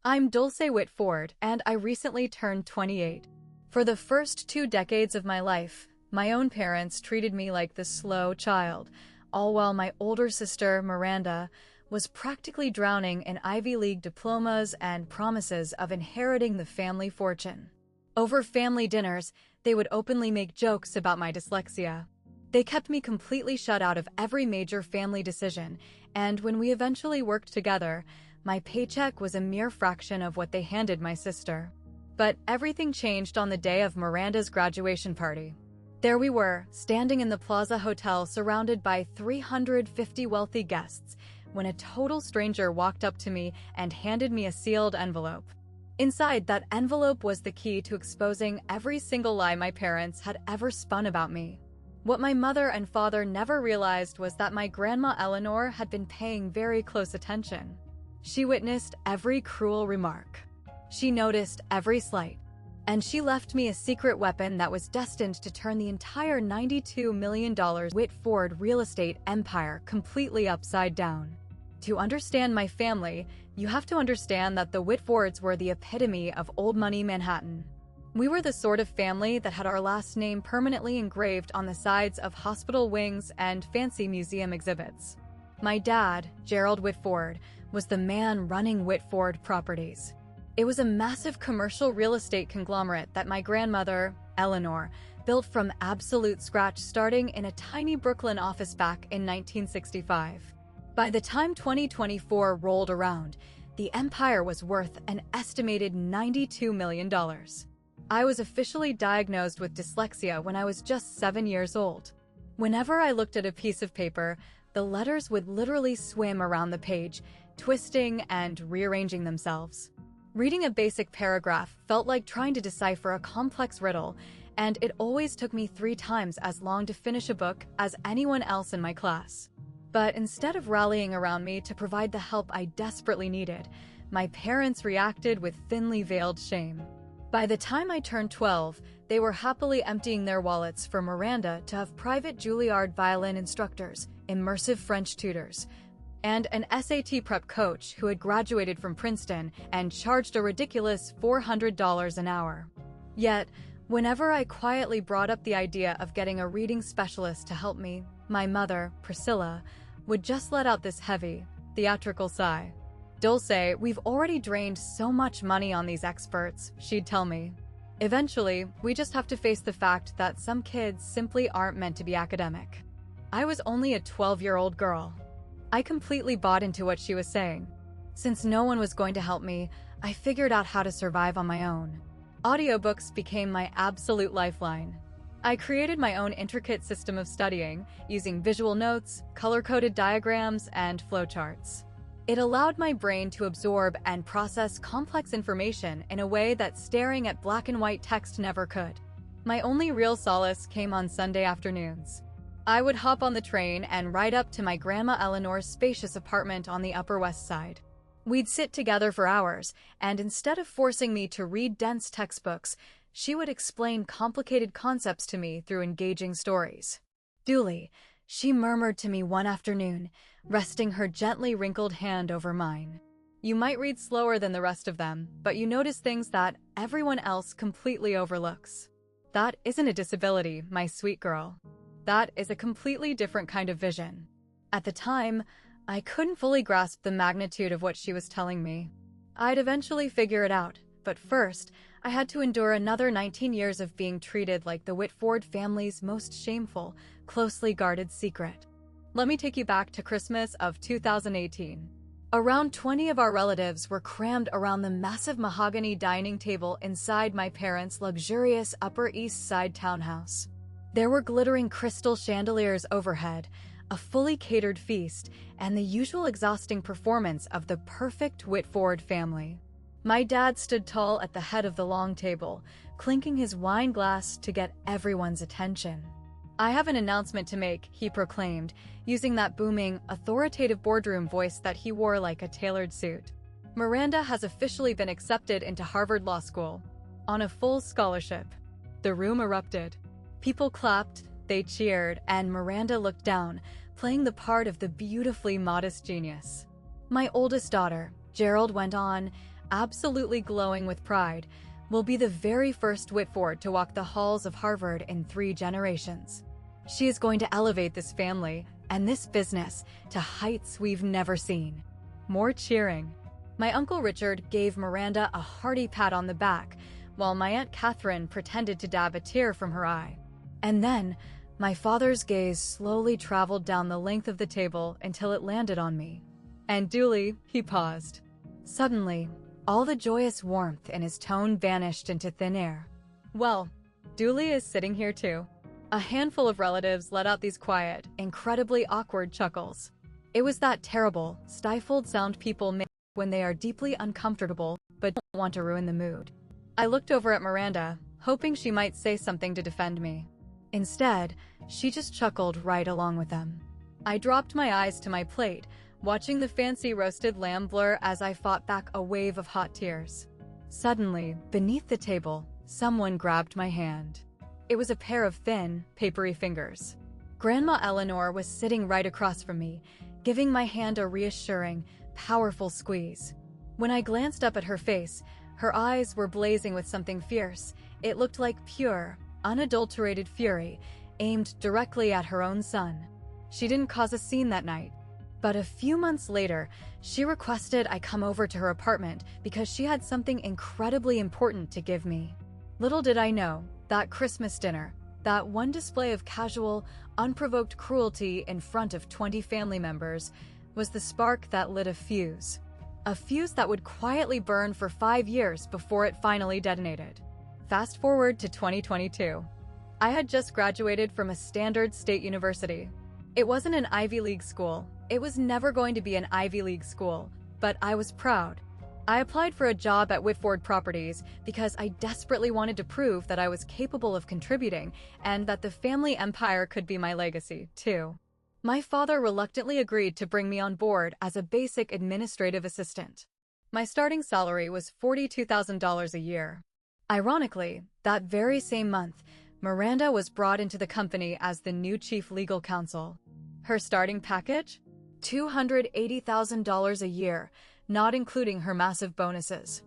I'm Dulce Whitford, and I recently turned 28. For the first 2 decades of my life, my own parents treated me like the slow child, all while my older sister, Miranda, was practically drowning in Ivy League diplomas and promises of inheriting the family fortune. Over family dinners, they would openly make jokes about my dyslexia. They kept me completely shut out of every major family decision, and when we eventually worked together, my paycheck was a mere fraction of what they handed my sister. But everything changed on the day of Miranda's graduation party. There we were, standing in the Plaza Hotel surrounded by 350 wealthy guests, when a total stranger walked up to me and handed me a sealed envelope. Inside that envelope was the key to exposing every single lie my parents had ever spun about me. What my mother and father never realized was that my grandma Eleanor had been paying very close attention. She witnessed every cruel remark. She noticed every slight. And she left me a secret weapon that was destined to turn the entire $92 million Whitford real estate empire completely upside down. To understand my family, you have to understand that the Whitfords were the epitome of old money Manhattan. We were the sort of family that had our last name permanently engraved on the sides of hospital wings and fancy museum exhibits. My dad, Gerald Whitford, was the man running Whitford Properties. It was a massive commercial real estate conglomerate that my grandmother, Eleanor, built from absolute scratch starting in a tiny Brooklyn office back in 1965. By the time 2024 rolled around, the empire was worth an estimated $92 million. I was officially diagnosed with dyslexia when I was just 7 years old. Whenever I looked at a piece of paper, the letters would literally swim around the page, twisting and rearranging themselves. Reading a basic paragraph felt like trying to decipher a complex riddle, and it always took me 3 times as long to finish a book as anyone else in my class. But instead of rallying around me to provide the help I desperately needed, my parents reacted with thinly veiled shame. By the time I turned 12, they were happily emptying their wallets for Miranda to have private Juilliard violin instructors, immersive French tutors, and an SAT prep coach who had graduated from Princeton and charged a ridiculous $400 an hour. Yet, whenever I quietly brought up the idea of getting a reading specialist to help me, my mother, Priscilla, would just let out this heavy, theatrical sigh. "Dulce, we've already drained so much money on these experts," she'd tell me. "Eventually, we just have to face the fact that some kids simply aren't meant to be academic." I was only a 12-year-old girl. I completely bought into what she was saying. Since no one was going to help me, I figured out how to survive on my own. Audiobooks became my absolute lifeline. I created my own intricate system of studying, using visual notes, color-coded diagrams, and flowcharts. It allowed my brain to absorb and process complex information in a way that staring at black and white text never could. My only real solace came on Sunday afternoons. I would hop on the train and ride up to my grandma Eleanor's spacious apartment on the Upper West Side. We'd sit together for hours, and instead of forcing me to read dense textbooks, she would explain complicated concepts to me through engaging stories. "Dooley," she murmured to me one afternoon, resting her gently wrinkled hand over mine. "You might read slower than the rest of them, but you notice things that everyone else completely overlooks. That isn't a disability, my sweet girl. That is a completely different kind of vision." At the time, I couldn't fully grasp the magnitude of what she was telling me. I'd eventually figure it out, but first, I had to endure another 19 years of being treated like the Whitford family's most shameful, closely guarded secret. Let me take you back to Christmas of 2018. Around 20 of our relatives were crammed around the massive mahogany dining table inside my parents' luxurious Upper East Side townhouse. There were glittering crystal chandeliers overhead, a fully catered feast, and the usual exhausting performance of the perfect Whitford family. My dad stood tall at the head of the long table, clinking his wine glass to get everyone's attention. "I have an announcement to make," he proclaimed, using that booming, authoritative boardroom voice that he wore like a tailored suit. "Miranda has officially been accepted into Harvard Law School, on a full scholarship." The room erupted. People clapped, they cheered, and Miranda looked down, playing the part of the beautifully modest genius. "My oldest daughter," Gerald went on, absolutely glowing with pride, will be the very first Whitford to walk the halls of Harvard in 3 generations. She is going to elevate this family and this business to heights we've never seen. More cheering. My Uncle Richard gave Miranda a hearty pat on the back, while my Aunt Catherine pretended to dab a tear from her eye. And then, my father's gaze slowly traveled down the length of the table until it landed on me. And duly, he paused. Suddenly, all the joyous warmth in his tone vanished into thin air. Well, Dooley is sitting here too. A handful of relatives let out these quiet, incredibly awkward chuckles. It was that terrible, stifled sound people make when they are deeply uncomfortable but don't want to ruin the mood. I looked over at Miranda, hoping she might say something to defend me. Instead, she just chuckled right along with them. I dropped my eyes to my plate, watching the fancy roasted lamb blur as I fought back a wave of hot tears. Suddenly, beneath the table, someone grabbed my hand. It was a pair of thin, papery fingers. Grandma Eleanor was sitting right across from me, giving my hand a reassuring, powerful squeeze. When I glanced up at her face, her eyes were blazing with something fierce. It looked like pure, unadulterated fury, aimed directly at her own son. She didn't cause a scene that night. But a few months later, she requested I come over to her apartment because she had something incredibly important to give me. Little did I know, that Christmas dinner, that one display of casual, unprovoked cruelty in front of 20 family members, was the spark that lit a fuse. A fuse that would quietly burn for 5 years before it finally detonated. Fast forward to 2022. I had just graduated from a standard state university. It wasn't an Ivy League school. It was never going to be an Ivy League school, but I was proud. I applied for a job at Whitford Properties because I desperately wanted to prove that I was capable of contributing and that the family empire could be my legacy, too. My father reluctantly agreed to bring me on board as a basic administrative assistant. My starting salary was $42,000 a year. Ironically, that very same month, Miranda was brought into the company as the new chief legal counsel. Her starting package? $280,000 a year, not including her massive bonuses.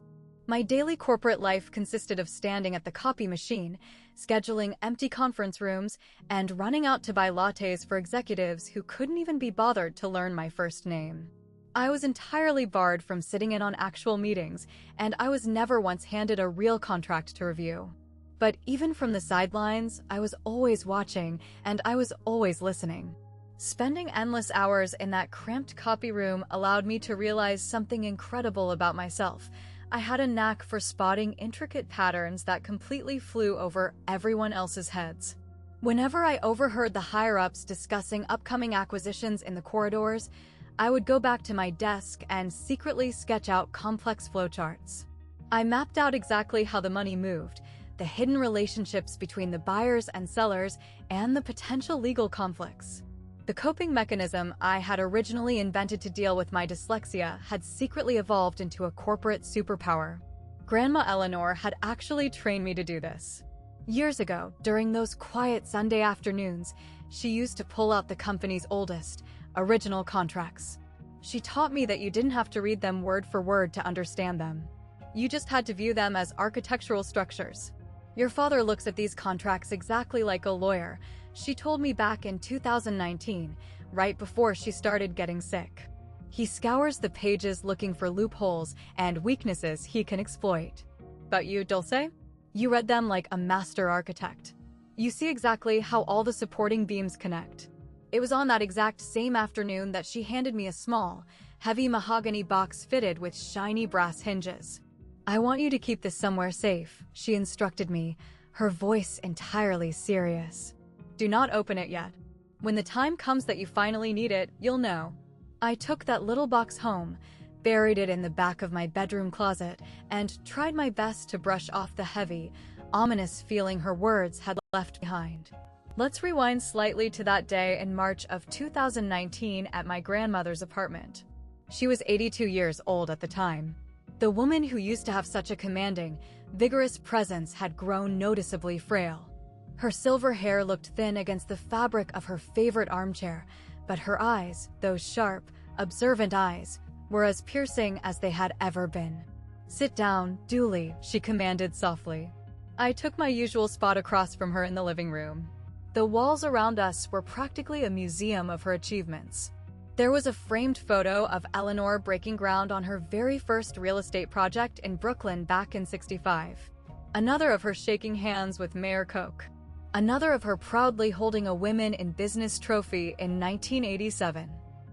My daily corporate life consisted of standing at the copy machine, scheduling empty conference rooms, and running out to buy lattes for executives who couldn't even be bothered to learn my first name. I was entirely barred from sitting in on actual meetings, and I was never once handed a real contract to review. But even from the sidelines, I was always watching, and I was always listening. Spending endless hours in that cramped copy room allowed me to realize something incredible about myself. I had a knack for spotting intricate patterns that completely flew over everyone else's heads. Whenever I overheard the higher-ups discussing upcoming acquisitions in the corridors, I would go back to my desk and secretly sketch out complex flowcharts. I mapped out exactly how the money moved, the hidden relationships between the buyers and sellers, and the potential legal conflicts. The coping mechanism I had originally invented to deal with my dyslexia had secretly evolved into a corporate superpower. Grandma Eleanor had actually trained me to do this. Years ago, during those quiet Sunday afternoons, she used to pull out the company's oldest, original contracts. She taught me that you didn't have to read them word for word to understand them. You just had to view them as architectural structures. Your father looks at these contracts exactly like a lawyer, she told me back in 2019, right before she started getting sick. He scours the pages looking for loopholes and weaknesses he can exploit. But you, Dulce? You read them like a master architect. You see exactly how all the supporting beams connect. It was on that exact same afternoon that she handed me a small, heavy mahogany box fitted with shiny brass hinges. I want you to keep this somewhere safe, she instructed me, her voice entirely serious. Do not open it yet. When the time comes that you finally need it, you'll know. I took that little box home, buried it in the back of my bedroom closet, and tried my best to brush off the heavy, ominous feeling her words had left behind. Let's rewind slightly to that day in March of 2019 at my grandmother's apartment. She was 82 years old at the time. The woman who used to have such a commanding, vigorous presence had grown noticeably frail. Her silver hair looked thin against the fabric of her favorite armchair, but her eyes, those sharp, observant eyes, were as piercing as they had ever been. "Sit down, Dooley," she commanded softly. I took my usual spot across from her in the living room. The walls around us were practically a museum of her achievements. There was a framed photo of Eleanor breaking ground on her very first real estate project in Brooklyn back in '65. Another of her shaking hands with Mayor Koch. Another of her proudly holding a Women in Business trophy in 1987.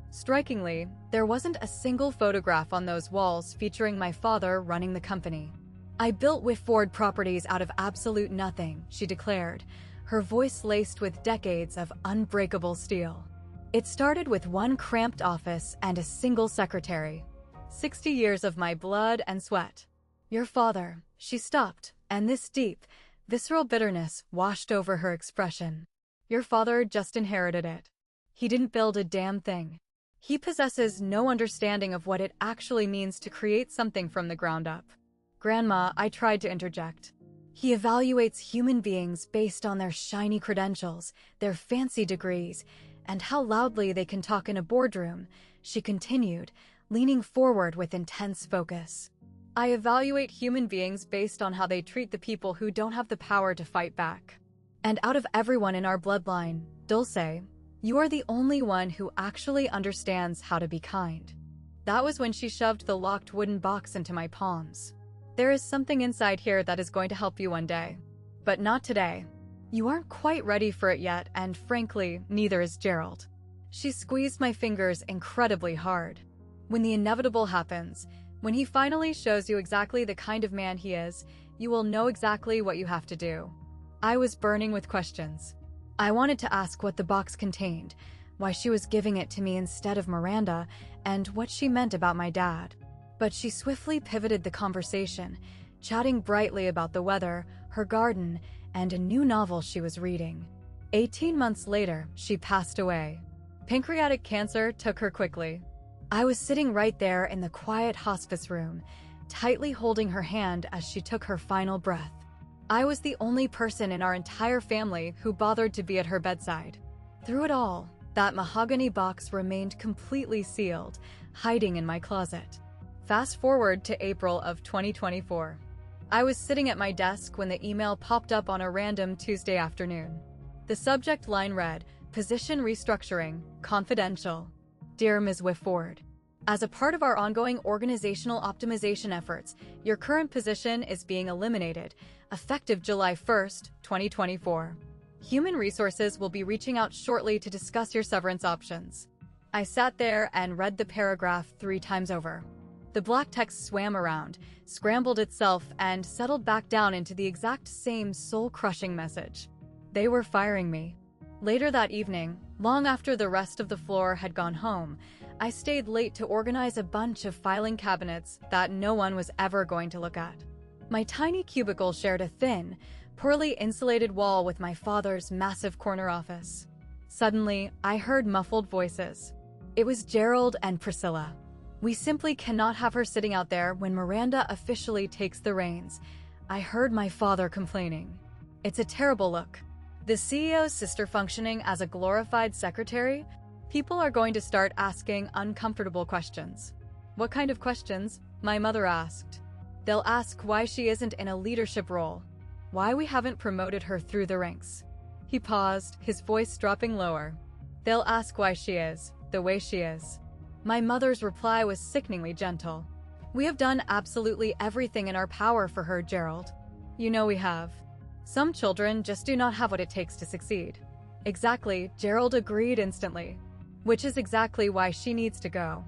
Strikingly, there wasn't a single photograph on those walls featuring my father running the company. "I built Whitford Properties out of absolute nothing," she declared, her voice laced with decades of unbreakable steel. "It started with one cramped office and a single secretary. 60 years of my blood and sweat." "Your father," she stopped, and this deep, visceral bitterness washed over her expression. "Your father just inherited it. He didn't build a damn thing. He possesses no understanding of what it actually means to create something from the ground up." "Grandma," I tried to interject. "He evaluates human beings based on their shiny credentials, their fancy degrees, and how loudly they can talk in a boardroom," she continued, leaning forward with intense focus. "I evaluate human beings based on how they treat the people who don't have the power to fight back. And out of everyone in our bloodline, Dulce, you are the only one who actually understands how to be kind." That was when she shoved the locked wooden box into my palms. "There is something inside here that is going to help you one day. But not today. You aren't quite ready for it yet, and frankly, neither is Gerald." She squeezed my fingers incredibly hard. "When the inevitable happens, when he finally shows you exactly the kind of man he is, you will know exactly what you have to do." I was burning with questions. I wanted to ask what the box contained, why she was giving it to me instead of Miranda, and what she meant about my dad. But she swiftly pivoted the conversation, chatting brightly about the weather, her garden, and a new novel she was reading. 18 months later, she passed away. Pancreatic cancer took her quickly. I was sitting right there in the quiet hospice room, tightly holding her hand as she took her final breath. I was the only person in our entire family who bothered to be at her bedside. Through it all, that mahogany box remained completely sealed, hiding in my closet. Fast forward to April of 2024. I was sitting at my desk when the email popped up on a random Tuesday afternoon. The subject line read, "Position restructuring, confidential. Dear Ms. Whitford, as a part of our ongoing organizational optimization efforts, your current position is being eliminated, effective July 1st, 2024. Human Resources will be reaching out shortly to discuss your severance options." I sat there and read the paragraph 3 times over. The black text swam around, scrambled itself, and settled back down into the exact same soul-crushing message. They were firing me. Later that evening, long after the rest of the floor had gone home, I stayed late to organize a bunch of filing cabinets that no one was ever going to look at. My tiny cubicle shared a thin, poorly insulated wall with my father's massive corner office. Suddenly, I heard muffled voices. It was Gerald and Priscilla. "We simply cannot have her sitting out there when Miranda officially takes the reins," I heard my father complaining. "It's a terrible look. The CEO's sister functioning as a glorified secretary? People are going to start asking uncomfortable questions." "What kind of questions?" my mother asked. "They'll ask why she isn't in a leadership role, why we haven't promoted her through the ranks." He paused, his voice dropping lower. "They'll ask why she is, the way she is." My mother's reply was sickeningly gentle. "We have done absolutely everything in our power for her, Gerald. You know we have. Some children just do not have what it takes to succeed." "Exactly," Gerald agreed instantly. "Which is exactly why she needs to go.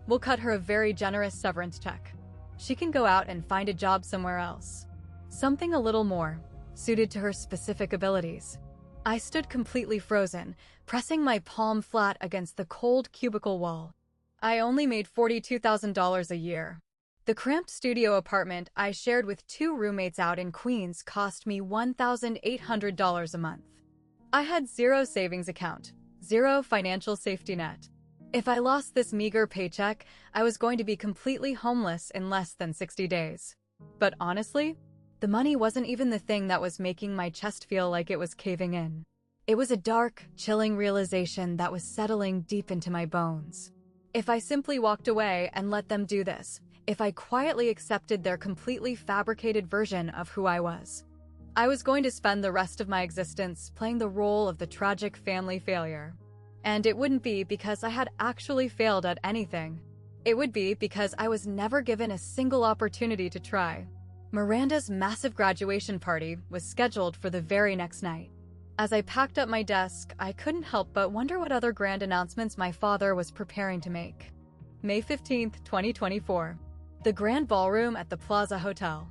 We'll cut her a very generous severance check. She can go out and find a job somewhere else. Something a little more suited to her specific abilities." I stood completely frozen, pressing my palm flat against the cold cubicle wall. I only made $42,000 a year. The cramped studio apartment I shared with 2 roommates out in Queens cost me $1,800 a month. I had zero savings account, zero financial safety net. If I lost this meager paycheck, I was going to be completely homeless in less than 60 days. But honestly, the money wasn't even the thing that was making my chest feel like it was caving in. It was a dark, chilling realization that was settling deep into my bones. If I simply walked away and let them do this, if I quietly accepted their completely fabricated version of who I was. I was going to spend the rest of my existence playing the role of the tragic family failure. And it wouldn't be because I had actually failed at anything. It would be because I was never given a single opportunity to try. Miranda's massive graduation party was scheduled for the very next night. As I packed up my desk, I couldn't help but wonder what other grand announcements my father was preparing to make. May 15, 2024. The Grand Ballroom at the Plaza Hotel.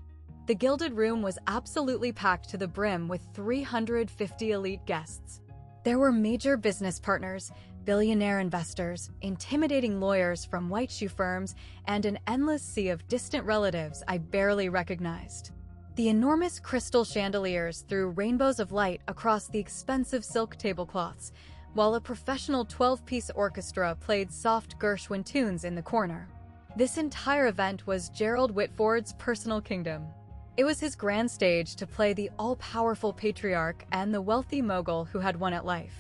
The Gilded Room was absolutely packed to the brim with 350 elite guests. There were major business partners, billionaire investors, intimidating lawyers from white shoe firms, and an endless sea of distant relatives I barely recognized. The enormous crystal chandeliers threw rainbows of light across the expensive silk tablecloths, while a professional 12-piece orchestra played soft Gershwin tunes in the corner. This entire event was Gerald Whitford's personal kingdom. It was his grand stage to play the all-powerful patriarch and the wealthy mogul who had won at life.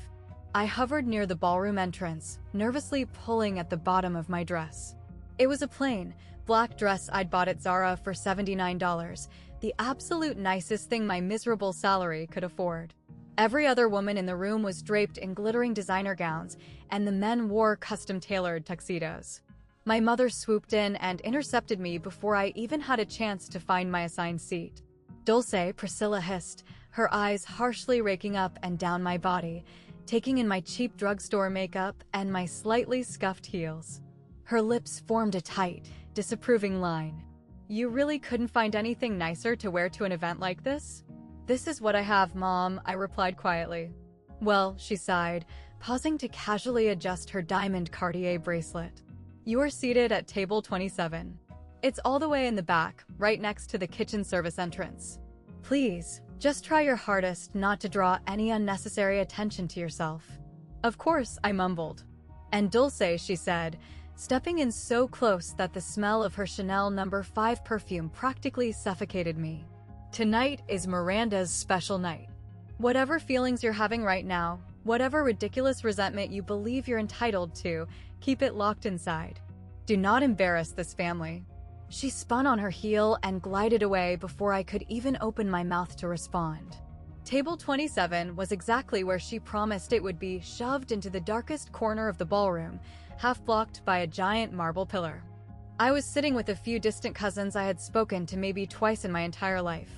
I hovered near the ballroom entrance, nervously pulling at the bottom of my dress. It was a plain, black dress I'd bought at Zara for $79, the absolute nicest thing my miserable salary could afford. Every other woman in the room was draped in glittering designer gowns, and the men wore custom-tailored tuxedos. My mother swooped in and intercepted me before I even had a chance to find my assigned seat. Dulce, Priscilla hissed, her eyes harshly raking up and down my body, taking in my cheap drugstore makeup and my slightly scuffed heels. Her lips formed a tight, disapproving line. "You really couldn't find anything nicer to wear to an event like this?" "This is what I have, Mom," I replied quietly. "Well," she sighed, pausing to casually adjust her diamond Cartier bracelet. "You are seated at table 27. It's all the way in the back, right next to the kitchen service entrance. Please, just try your hardest not to draw any unnecessary attention to yourself." "Of course," I mumbled. "And Dulce," she said, stepping in so close that the smell of her Chanel No. 5 perfume practically suffocated me. "Tonight is Miranda's special night. Whatever feelings you're having right now, whatever ridiculous resentment you believe you're entitled to, keep it locked inside. Do not embarrass this family." She spun on her heel and glided away before I could even open my mouth to respond. Table 27 was exactly where she promised it would be, shoved into the darkest corner of the ballroom, half blocked by a giant marble pillar. I was sitting with a few distant cousins I had spoken to maybe twice in my entire life.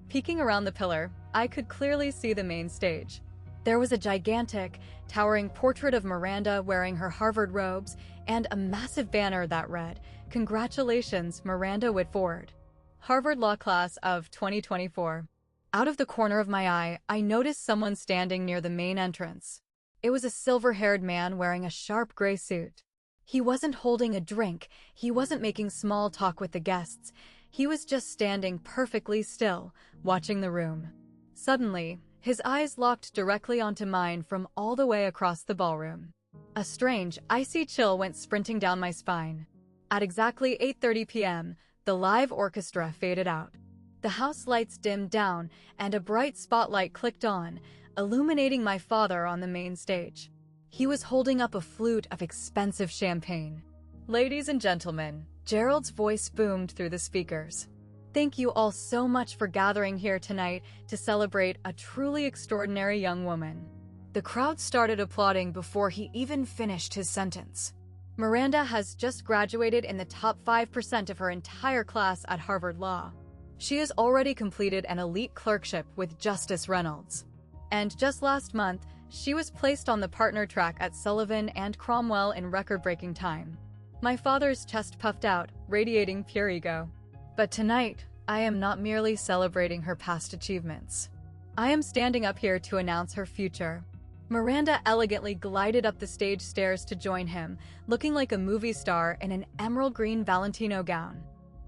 Peeking around the pillar, I could clearly see the main stage. There was a gigantic, towering portrait of Miranda wearing her Harvard robes and a massive banner that read, "Congratulations, Miranda Whitford, Harvard Law Class of 2024. Out of the corner of my eye, I noticed someone standing near the main entrance. It was a silver-haired man wearing a sharp gray suit. He wasn't holding a drink, he wasn't making small talk with the guests. He was just standing perfectly still, watching the room. Suddenly, his eyes locked directly onto mine from all the way across the ballroom. A strange, icy chill went sprinting down my spine. At exactly 8:30 p.m., the live orchestra faded out. The house lights dimmed down, and a bright spotlight clicked on, illuminating my father on the main stage. He was holding up a flute of expensive champagne. "Ladies and gentlemen," Gerald's voice boomed through the speakers. "Thank you all so much for gathering here tonight to celebrate a truly extraordinary young woman." The crowd started applauding before he even finished his sentence. "Miranda has just graduated in the top 5% of her entire class at Harvard Law. She has already completed an elite clerkship with Justice Reynolds. And just last month, she was placed on the partner track at Sullivan and Cromwell in record-breaking time." My father's chest puffed out, radiating pure ego. "But tonight, I am not merely celebrating her past achievements. I am standing up here to announce her future." Miranda elegantly glided up the stage stairs to join him, looking like a movie star in an emerald green Valentino gown.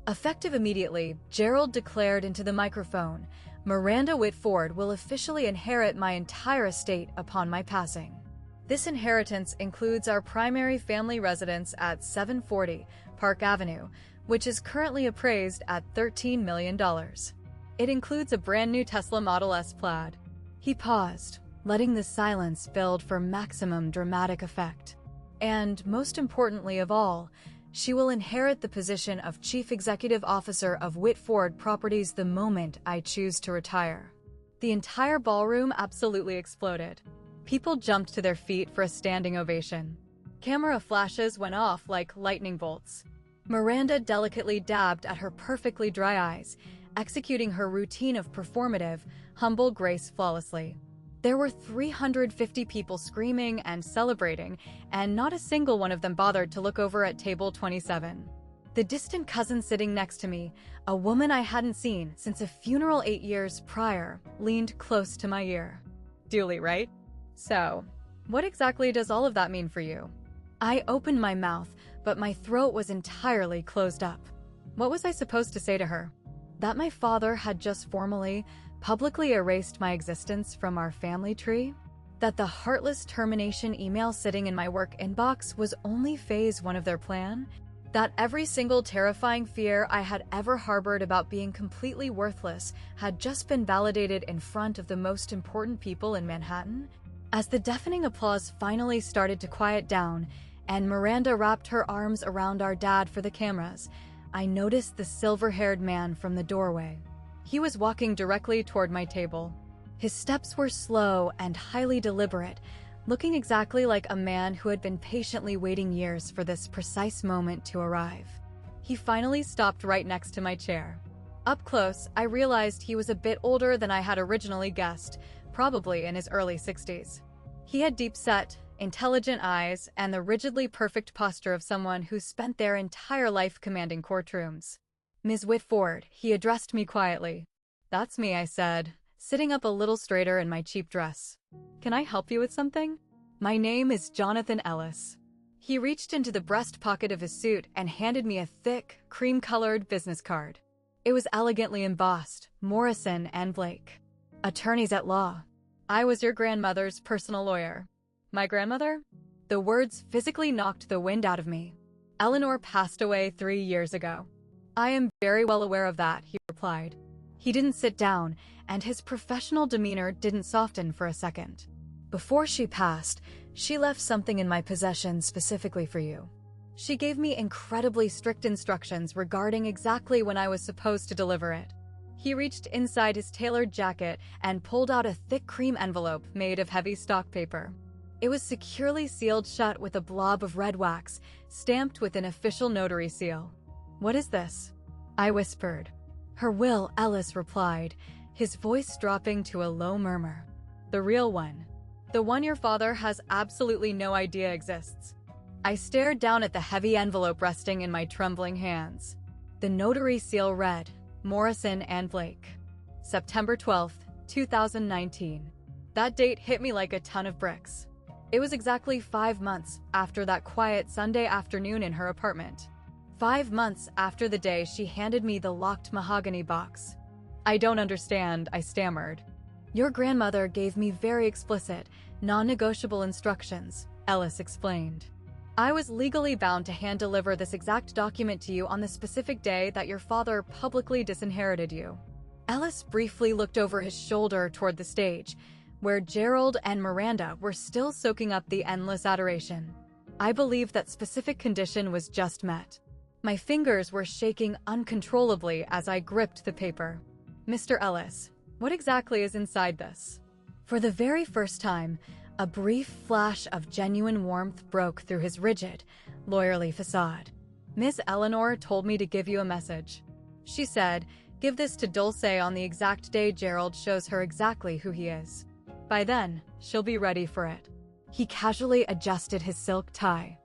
Effective immediately, Gerald declared into the microphone, "Miranda Whitford will officially inherit my entire estate upon my passing. This inheritance includes our primary family residence at 740 Park Avenue, which is currently appraised at $13 million. It includes a brand new Tesla Model S Plaid." He paused, letting the silence build for maximum dramatic effect. "And most importantly of all, She will inherit the position of Chief Executive Officer of Whitford Properties the moment I choose to retire. The entire ballroom absolutely exploded. People jumped to their feet for a standing ovation. Camera flashes went off like lightning bolts. Miranda delicately dabbed at her perfectly dry eyes, executing her routine of performative, humble grace flawlessly. There were 350 people screaming and celebrating, and not a single one of them bothered to look over at table 27. The distant cousin sitting next to me, a woman I hadn't seen since a funeral 8 years prior, leaned close to my ear. Dooley, right? So, what exactly does all of that mean for you? I opened my mouth, but my throat was entirely closed up. What was I supposed to say to her? That my father had just formally, publicly erased my existence from our family tree? That the heartless termination email sitting in my work inbox was only phase one of their plan? That every single terrifying fear I had ever harbored about being completely worthless had just been validated in front of the most important people in Manhattan? As the deafening applause finally started to quiet down, and Miranda wrapped her arms around our dad for the cameras, I noticed the silver-haired man from the doorway. He was walking directly toward my table. His steps were slow and highly deliberate, looking exactly like a man who had been patiently waiting years for this precise moment to arrive. He finally stopped right next to my chair. Up close, I realized he was a bit older than I had originally guessed, probably in his early 60s. He had deep-set, intelligent eyes and the rigidly perfect posture of someone who spent their entire life commanding courtrooms. "Ms. Whitford," he addressed me quietly. "That's me," I said, sitting up a little straighter in my cheap dress. "Can I help you with something?" "My name is Jonathan Ellis." He reached into the breast pocket of his suit and handed me a thick, cream-colored business card. It was elegantly embossed, Morrison and Blake, attorneys at law. "I was your grandmother's personal lawyer." "My grandmother?" The words physically knocked the wind out of me. "Eleanor passed away 3 years ago." "I am very well aware of that," he replied. He didn't sit down, and his professional demeanor didn't soften for a second. "Before she passed, she left something in my possession specifically for you. She gave me incredibly strict instructions regarding exactly when I was supposed to deliver it." He reached inside his tailored jacket and pulled out a thick cream envelope made of heavy stock paper. It was securely sealed shut with a blob of red wax, stamped with an official notary seal. "What is this?" I whispered. "Her will," Ellis replied, his voice dropping to a low murmur. "The real one. The one your father has absolutely no idea exists." I stared down at the heavy envelope resting in my trembling hands. The notary seal read, "Morrison and Blake. September 12th, 2019. That date hit me like a ton of bricks. It was exactly 5 months after that quiet Sunday afternoon in her apartment. 5 months after the day she handed me the locked mahogany box. "I don't understand," I stammered. "Your grandmother gave me very explicit, non-negotiable instructions," Ellis explained. "I was legally bound to hand-deliver this exact document to you on the specific day that your father publicly disinherited you." Ellis briefly looked over his shoulder toward the stage, where Gerald and Miranda were still soaking up the endless adoration. I believed that specific condition was just met. My fingers were shaking uncontrollably as I gripped the paper. "Mr. Ellis, what exactly is inside this?" For the very first time, a brief flash of genuine warmth broke through his rigid, lawyerly facade. "Miss Eleanor told me to give you a message. She said, give this to Dulce on the exact day Gerald shows her exactly who he is. By then, she'll be ready for it." He casually adjusted his silk tie.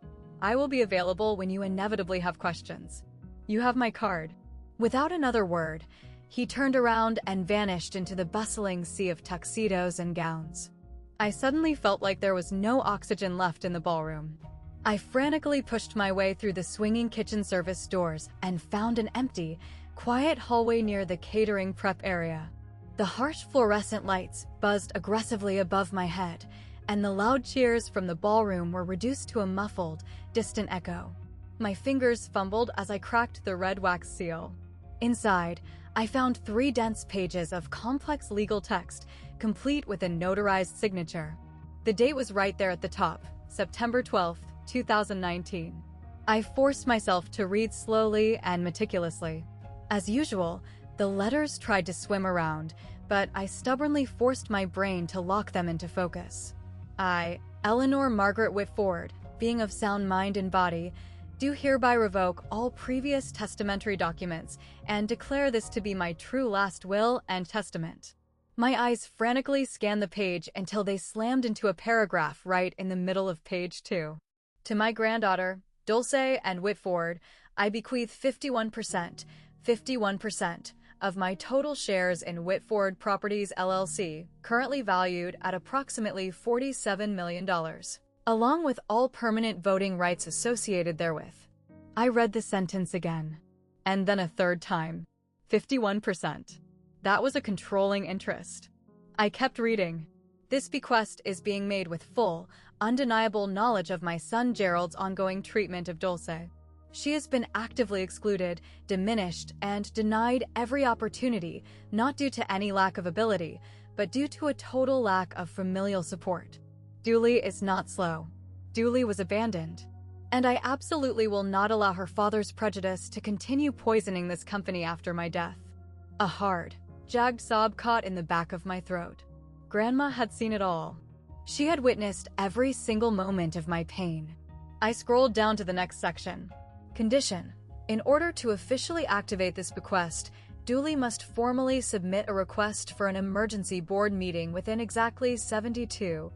"I will be available when you inevitably have questions. You have my card." Without another word, he turned around and vanished into the bustling sea of tuxedos and gowns. I suddenly felt like there was no oxygen left in the ballroom. I frantically pushed my way through the swinging kitchen service doors and found an empty, quiet hallway near the catering prep area. The harsh fluorescent lights buzzed aggressively above my head, and the loud cheers from the ballroom were reduced to a muffled, distant echo. My fingers fumbled as I cracked the red wax seal. Inside, I found 3 dense pages of complex legal text, complete with a notarized signature. The date was right there at the top, September 12th, 2019. I forced myself to read slowly and meticulously. As usual, the letters tried to swim around, but I stubbornly forced my brain to lock them into focus. I, Eleanor Margaret Whitford, being of sound mind and body, do hereby revoke all previous testamentary documents and declare this to be my true last will and testament. My eyes frantically scanned the page until they slammed into a paragraph right in the middle of page 2. To my granddaughter, Dulce and Whitford, I bequeath 51% of my total shares in Whitford Properties LLC, currently valued at approximately $47 million, along with all permanent voting rights associated therewith. I read the sentence again, and then a third time. 51%. That was a controlling interest. I kept reading. This bequest is being made with full, undeniable knowledge of my son Gerald's ongoing treatment of Dulce. She has been actively excluded, diminished, and denied every opportunity, not due to any lack of ability, but due to a total lack of familial support. Dooley is not slow. Dooley was abandoned. And I absolutely will not allow her father's prejudice to continue poisoning this company after my death. A hard, jagged sob caught in the back of my throat. Grandma had seen it all. She had witnessed every single moment of my pain. I scrolled down to the next section. Condition. In order to officially activate this bequest, Dooley must formally submit a request for an emergency board meeting within exactly 72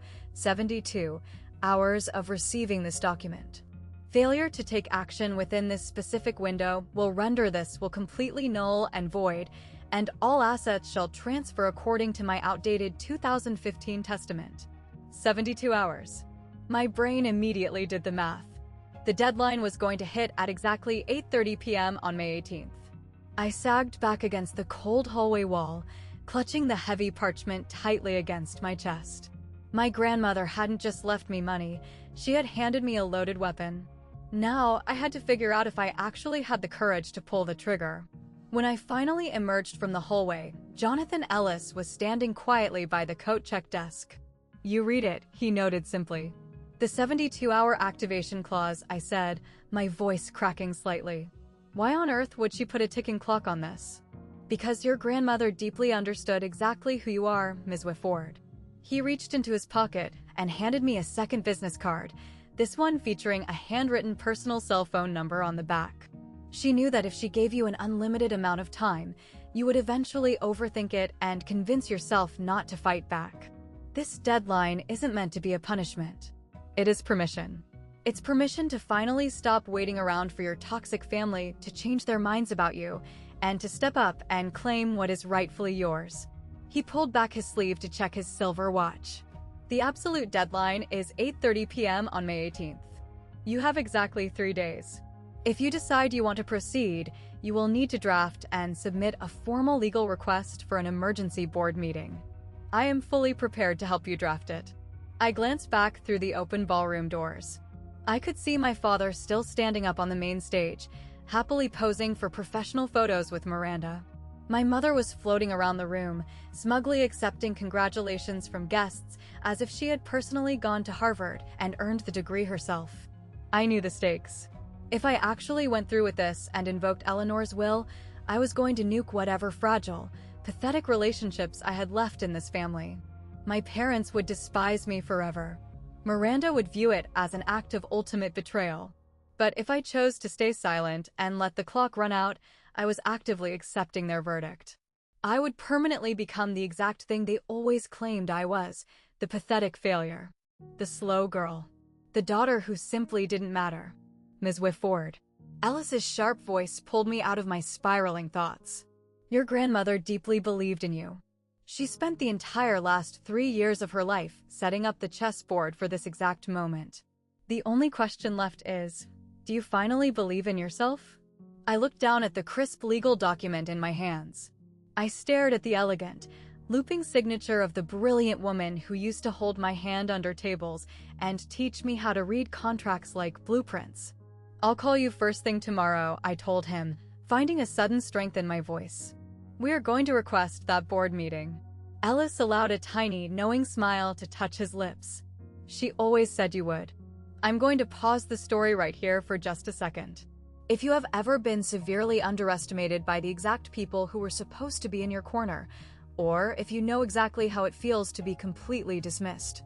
hours of receiving this document. Failure to take action within this specific window will render this will completely null and void, and all assets shall transfer according to my outdated 2015 testament. 72 hours. My brain immediately did the math. The deadline was going to hit at exactly 8:30 p.m. on May 18th. I sagged back against the cold hallway wall, clutching the heavy parchment tightly against my chest. My grandmother hadn't just left me money, she had handed me a loaded weapon. Now, I had to figure out if I actually had the courage to pull the trigger. When I finally emerged from the hallway, Jonathan Ellis was standing quietly by the coat check desk. "You read it," he noted simply. "The 72-hour activation clause," I said, my voice cracking slightly. "Why on earth would she put a ticking clock on this?" "Because your grandmother deeply understood exactly who you are, Ms. Whitford." He reached into his pocket and handed me a second business card, this one featuring a handwritten personal cell phone number on the back. "She knew that if she gave you an unlimited amount of time, you would eventually overthink it and convince yourself not to fight back. This deadline isn't meant to be a punishment. It is permission. It's permission to finally stop waiting around for your toxic family to change their minds about you and to step up and claim what is rightfully yours." He pulled back his sleeve to check his silver watch. "The absolute deadline is 8:30 p.m. on May 18th. You have exactly 3 days. If you decide you want to proceed, you will need to draft and submit a formal legal request for an emergency board meeting. I am fully prepared to help you draft it." I glanced back through the open ballroom doors. I could see my father still standing up on the main stage, happily posing for professional photos with Miranda. My mother was floating around the room, smugly accepting congratulations from guests as if she had personally gone to Harvard and earned the degree herself. I knew the stakes. If I actually went through with this and invoked Eleanor's will, I was going to nuke whatever fragile, pathetic relationships I had left in this family. My parents would despise me forever. Miranda would view it as an act of ultimate betrayal. But if I chose to stay silent and let the clock run out, I was actively accepting their verdict. I would permanently become the exact thing they always claimed I was, the pathetic failure. The slow girl. The daughter who simply didn't matter. Ms. Whitford. Ellis's sharp voice pulled me out of my spiraling thoughts. "Your grandmother deeply believed in you. She spent the entire last 3 years of her life setting up the chessboard for this exact moment. The only question left is, do you finally believe in yourself?" I looked down at the crisp legal document in my hands. I stared at the elegant, looping signature of the brilliant woman who used to hold my hand under tables and teach me how to read contracts like blueprints. "I'll call you first thing tomorrow," I told him, finding a sudden strength in my voice. "We are going to request that board meeting." Ellis allowed a tiny, knowing smile to touch his lips. "She always said you would." I'm going to pause the story right here for just a second. If you have ever been severely underestimated by the exact people who were supposed to be in your corner, or if you know exactly how it feels to be completely dismissed,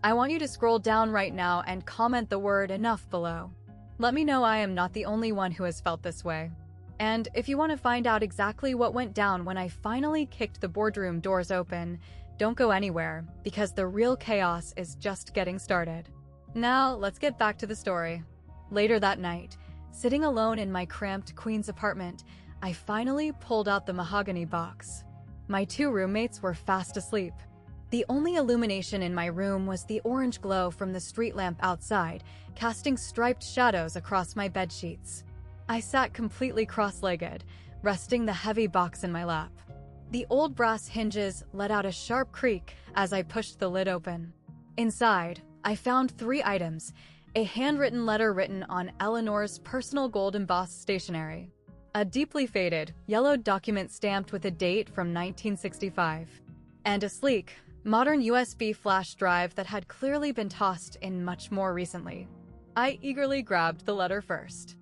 I want you to scroll down right now and comment the word enough below. Let me know I am not the only one who has felt this way. And if you want to find out exactly what went down when I finally kicked the boardroom doors open, don't go anywhere, because the real chaos is just getting started. Now, let's get back to the story. Later that night, sitting alone in my cramped Queens apartment, I finally pulled out the mahogany box. My 2 roommates were fast asleep. The only illumination in my room was the orange glow from the street lamp outside, casting striped shadows across my bedsheets. I sat completely cross-legged, resting the heavy box in my lap. The old brass hinges let out a sharp creak as I pushed the lid open. Inside, I found 3 items: a handwritten letter written on Eleanor's personal gold embossed stationery, a deeply faded, yellowed document stamped with a date from 1965, and a sleek, modern USB flash drive that had clearly been tossed in much more recently. I eagerly grabbed the letter first.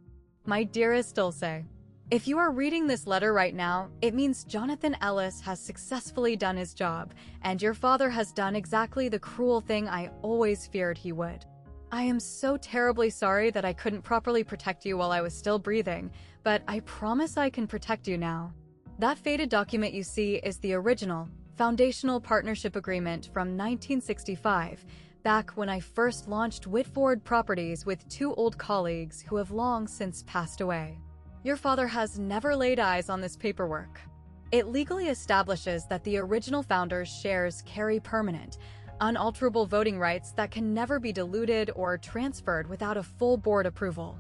My dearest Dulce, if you are reading this letter right now, it means Jonathan Ellis has successfully done his job, and your father has done exactly the cruel thing I always feared he would. I am so terribly sorry that I couldn't properly protect you while I was still breathing, but I promise I can protect you now. That faded document you see is the original, foundational partnership agreement from 1965, back when I first launched Whitford Properties with 2 old colleagues who have long since passed away. Your father has never laid eyes on this paperwork. It legally establishes that the original founders' shares carry permanent, unalterable voting rights that can never be diluted or transferred without a full board approval.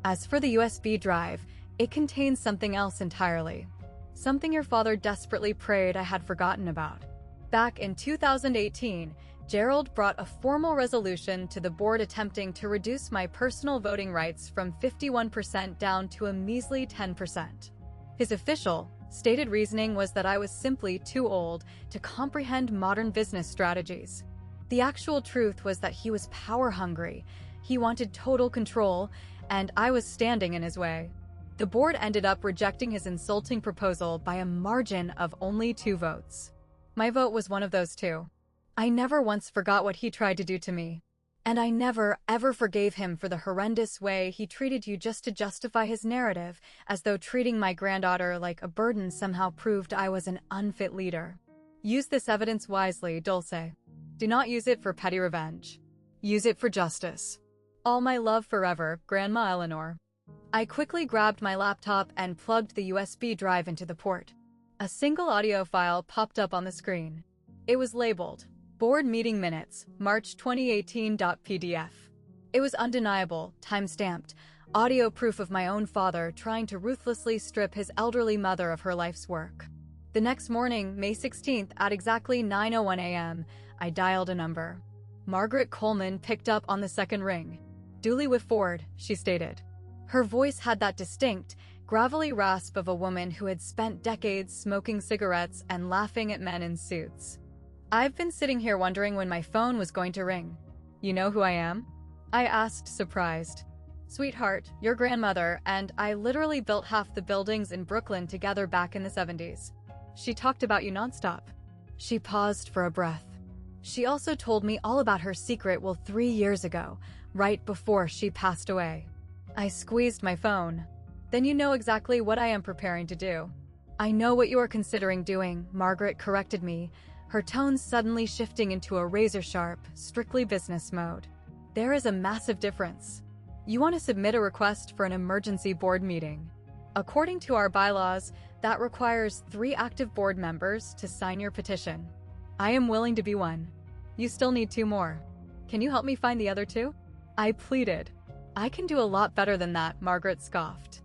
As for the USB drive, it contains something else entirely. Something your father desperately prayed I had forgotten about. Back in 2018, Gerald brought a formal resolution to the board attempting to reduce my personal voting rights from 51% down to a measly 10%. His official, stated reasoning was that I was simply too old to comprehend modern business strategies. The actual truth was that he was power-hungry, he wanted total control, and I was standing in his way. The board ended up rejecting his insulting proposal by a margin of only 2 votes. My vote was one of those 2. I never once forgot what he tried to do to me. And I never, ever forgave him for the horrendous way he treated you just to justify his narrative, as though treating my granddaughter like a burden somehow proved I was an unfit leader. Use this evidence wisely, Dulce. Do not use it for petty revenge. Use it for justice. All my love forever, Grandma Eleanor. I quickly grabbed my laptop and plugged the USB drive into the port. A single audio file popped up on the screen. It was labeled Board Meeting Minutes, March 2018.pdf. It was undeniable, time-stamped, audio proof of my own father trying to ruthlessly strip his elderly mother of her life's work. The next morning, May 16th, at exactly 9:01 a.m., I dialed a number. Margaret Coleman picked up on the second ring. "Duly Whitford," she stated. Her voice had that distinct, gravelly rasp of a woman who had spent decades smoking cigarettes and laughing at men in suits. "I've been sitting here wondering when my phone was going to ring. You know who I am?" I asked, surprised. "Sweetheart, your grandmother and I literally built half the buildings in Brooklyn together back in the 70s. She talked about you nonstop." She paused for a breath. She also told me all about her secret 3 years ago, right before she passed away. I squeezed my phone. "Then you know exactly what I am preparing to do." "I know what you are considering doing," Margaret corrected me, her tone suddenly shifting into a razor-sharp, strictly business mode. "There is a massive difference. You want to submit a request for an emergency board meeting. According to our bylaws, that requires 3 active board members to sign your petition. I am willing to be one. You still need 2 more. Can you help me find the other 2? I pleaded. "I can do a lot better than that," Margaret scoffed.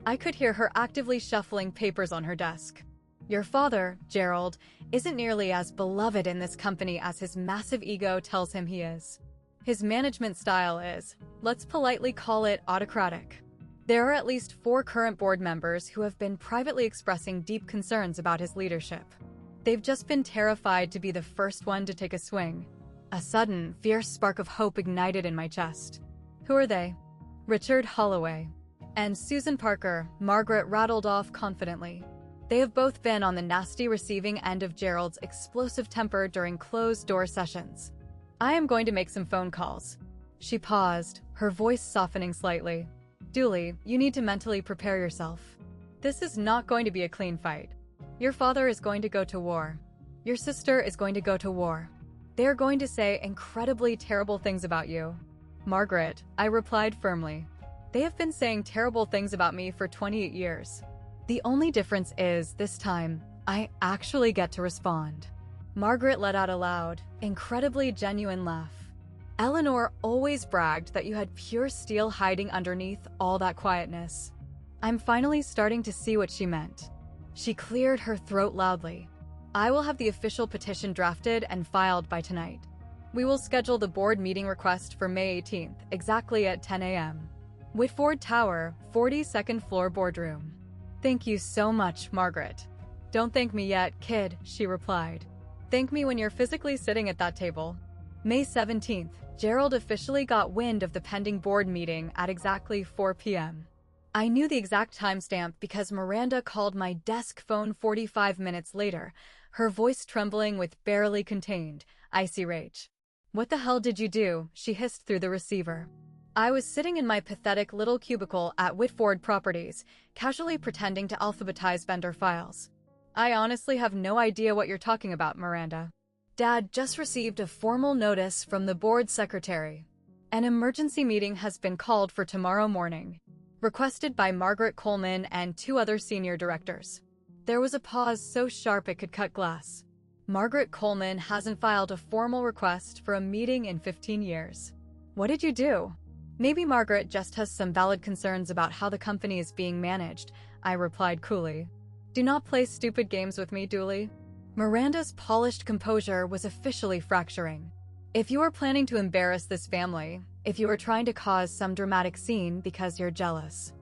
I could hear her actively shuffling papers on her desk. "Your father, Gerald, isn't nearly as beloved in this company as his massive ego tells him he is. His management style is, let's politely call it, autocratic. There are at least 4 current board members who have been privately expressing deep concerns about his leadership. They've just been terrified to be the first one to take a swing." A sudden, fierce spark of hope ignited in my chest. Who are they? Richard Holloway and Susan Parker, Margaret rattled off confidently. They have both been on the nasty receiving end of Gerald's explosive temper during closed-door sessions. I am going to make some phone calls. She paused, her voice softening slightly. Dooley, you need to mentally prepare yourself. This is not going to be a clean fight. Your father is going to go to war. Your sister is going to go to war. They are going to say incredibly terrible things about you. Margaret, I replied firmly. They have been saying terrible things about me for 28 years. The only difference is, this time, I actually get to respond. Margaret let out a loud, incredibly genuine laugh. Eleanor always bragged that you had pure steel hiding underneath all that quietness. I'm finally starting to see what she meant. She cleared her throat loudly. I will have the official petition drafted and filed by tonight. We will schedule the board meeting request for May 18th, exactly at 10 a.m. Whitford Tower, 42nd floor boardroom. Thank you so much, Margaret. Don't thank me yet, kid, she replied. Thank me when you're physically sitting at that table. May 17th, Gerald officially got wind of the pending board meeting at exactly 4 p.m. I knew the exact timestamp because Miranda called my desk phone 45 minutes later, her voice trembling with barely contained, icy rage. What the hell did you do? She hissed through the receiver. I was sitting in my pathetic little cubicle at Whitford Properties, casually pretending to alphabetize vendor files. I honestly have no idea what you're talking about, Miranda. Dad just received a formal notice from the board secretary. An emergency meeting has been called for tomorrow morning, requested by Margaret Coleman and 2 other senior directors. There was a pause so sharp it could cut glass. Margaret Coleman hasn't filed a formal request for a meeting in 15 years. What did you do? Maybe Margaret just has some valid concerns about how the company is being managed, I replied coolly. Do not play stupid games with me, Dooley. Miranda's polished composure was officially fracturing. If you are planning to embarrass this family, if you are trying to cause some dramatic scene because you're jealous.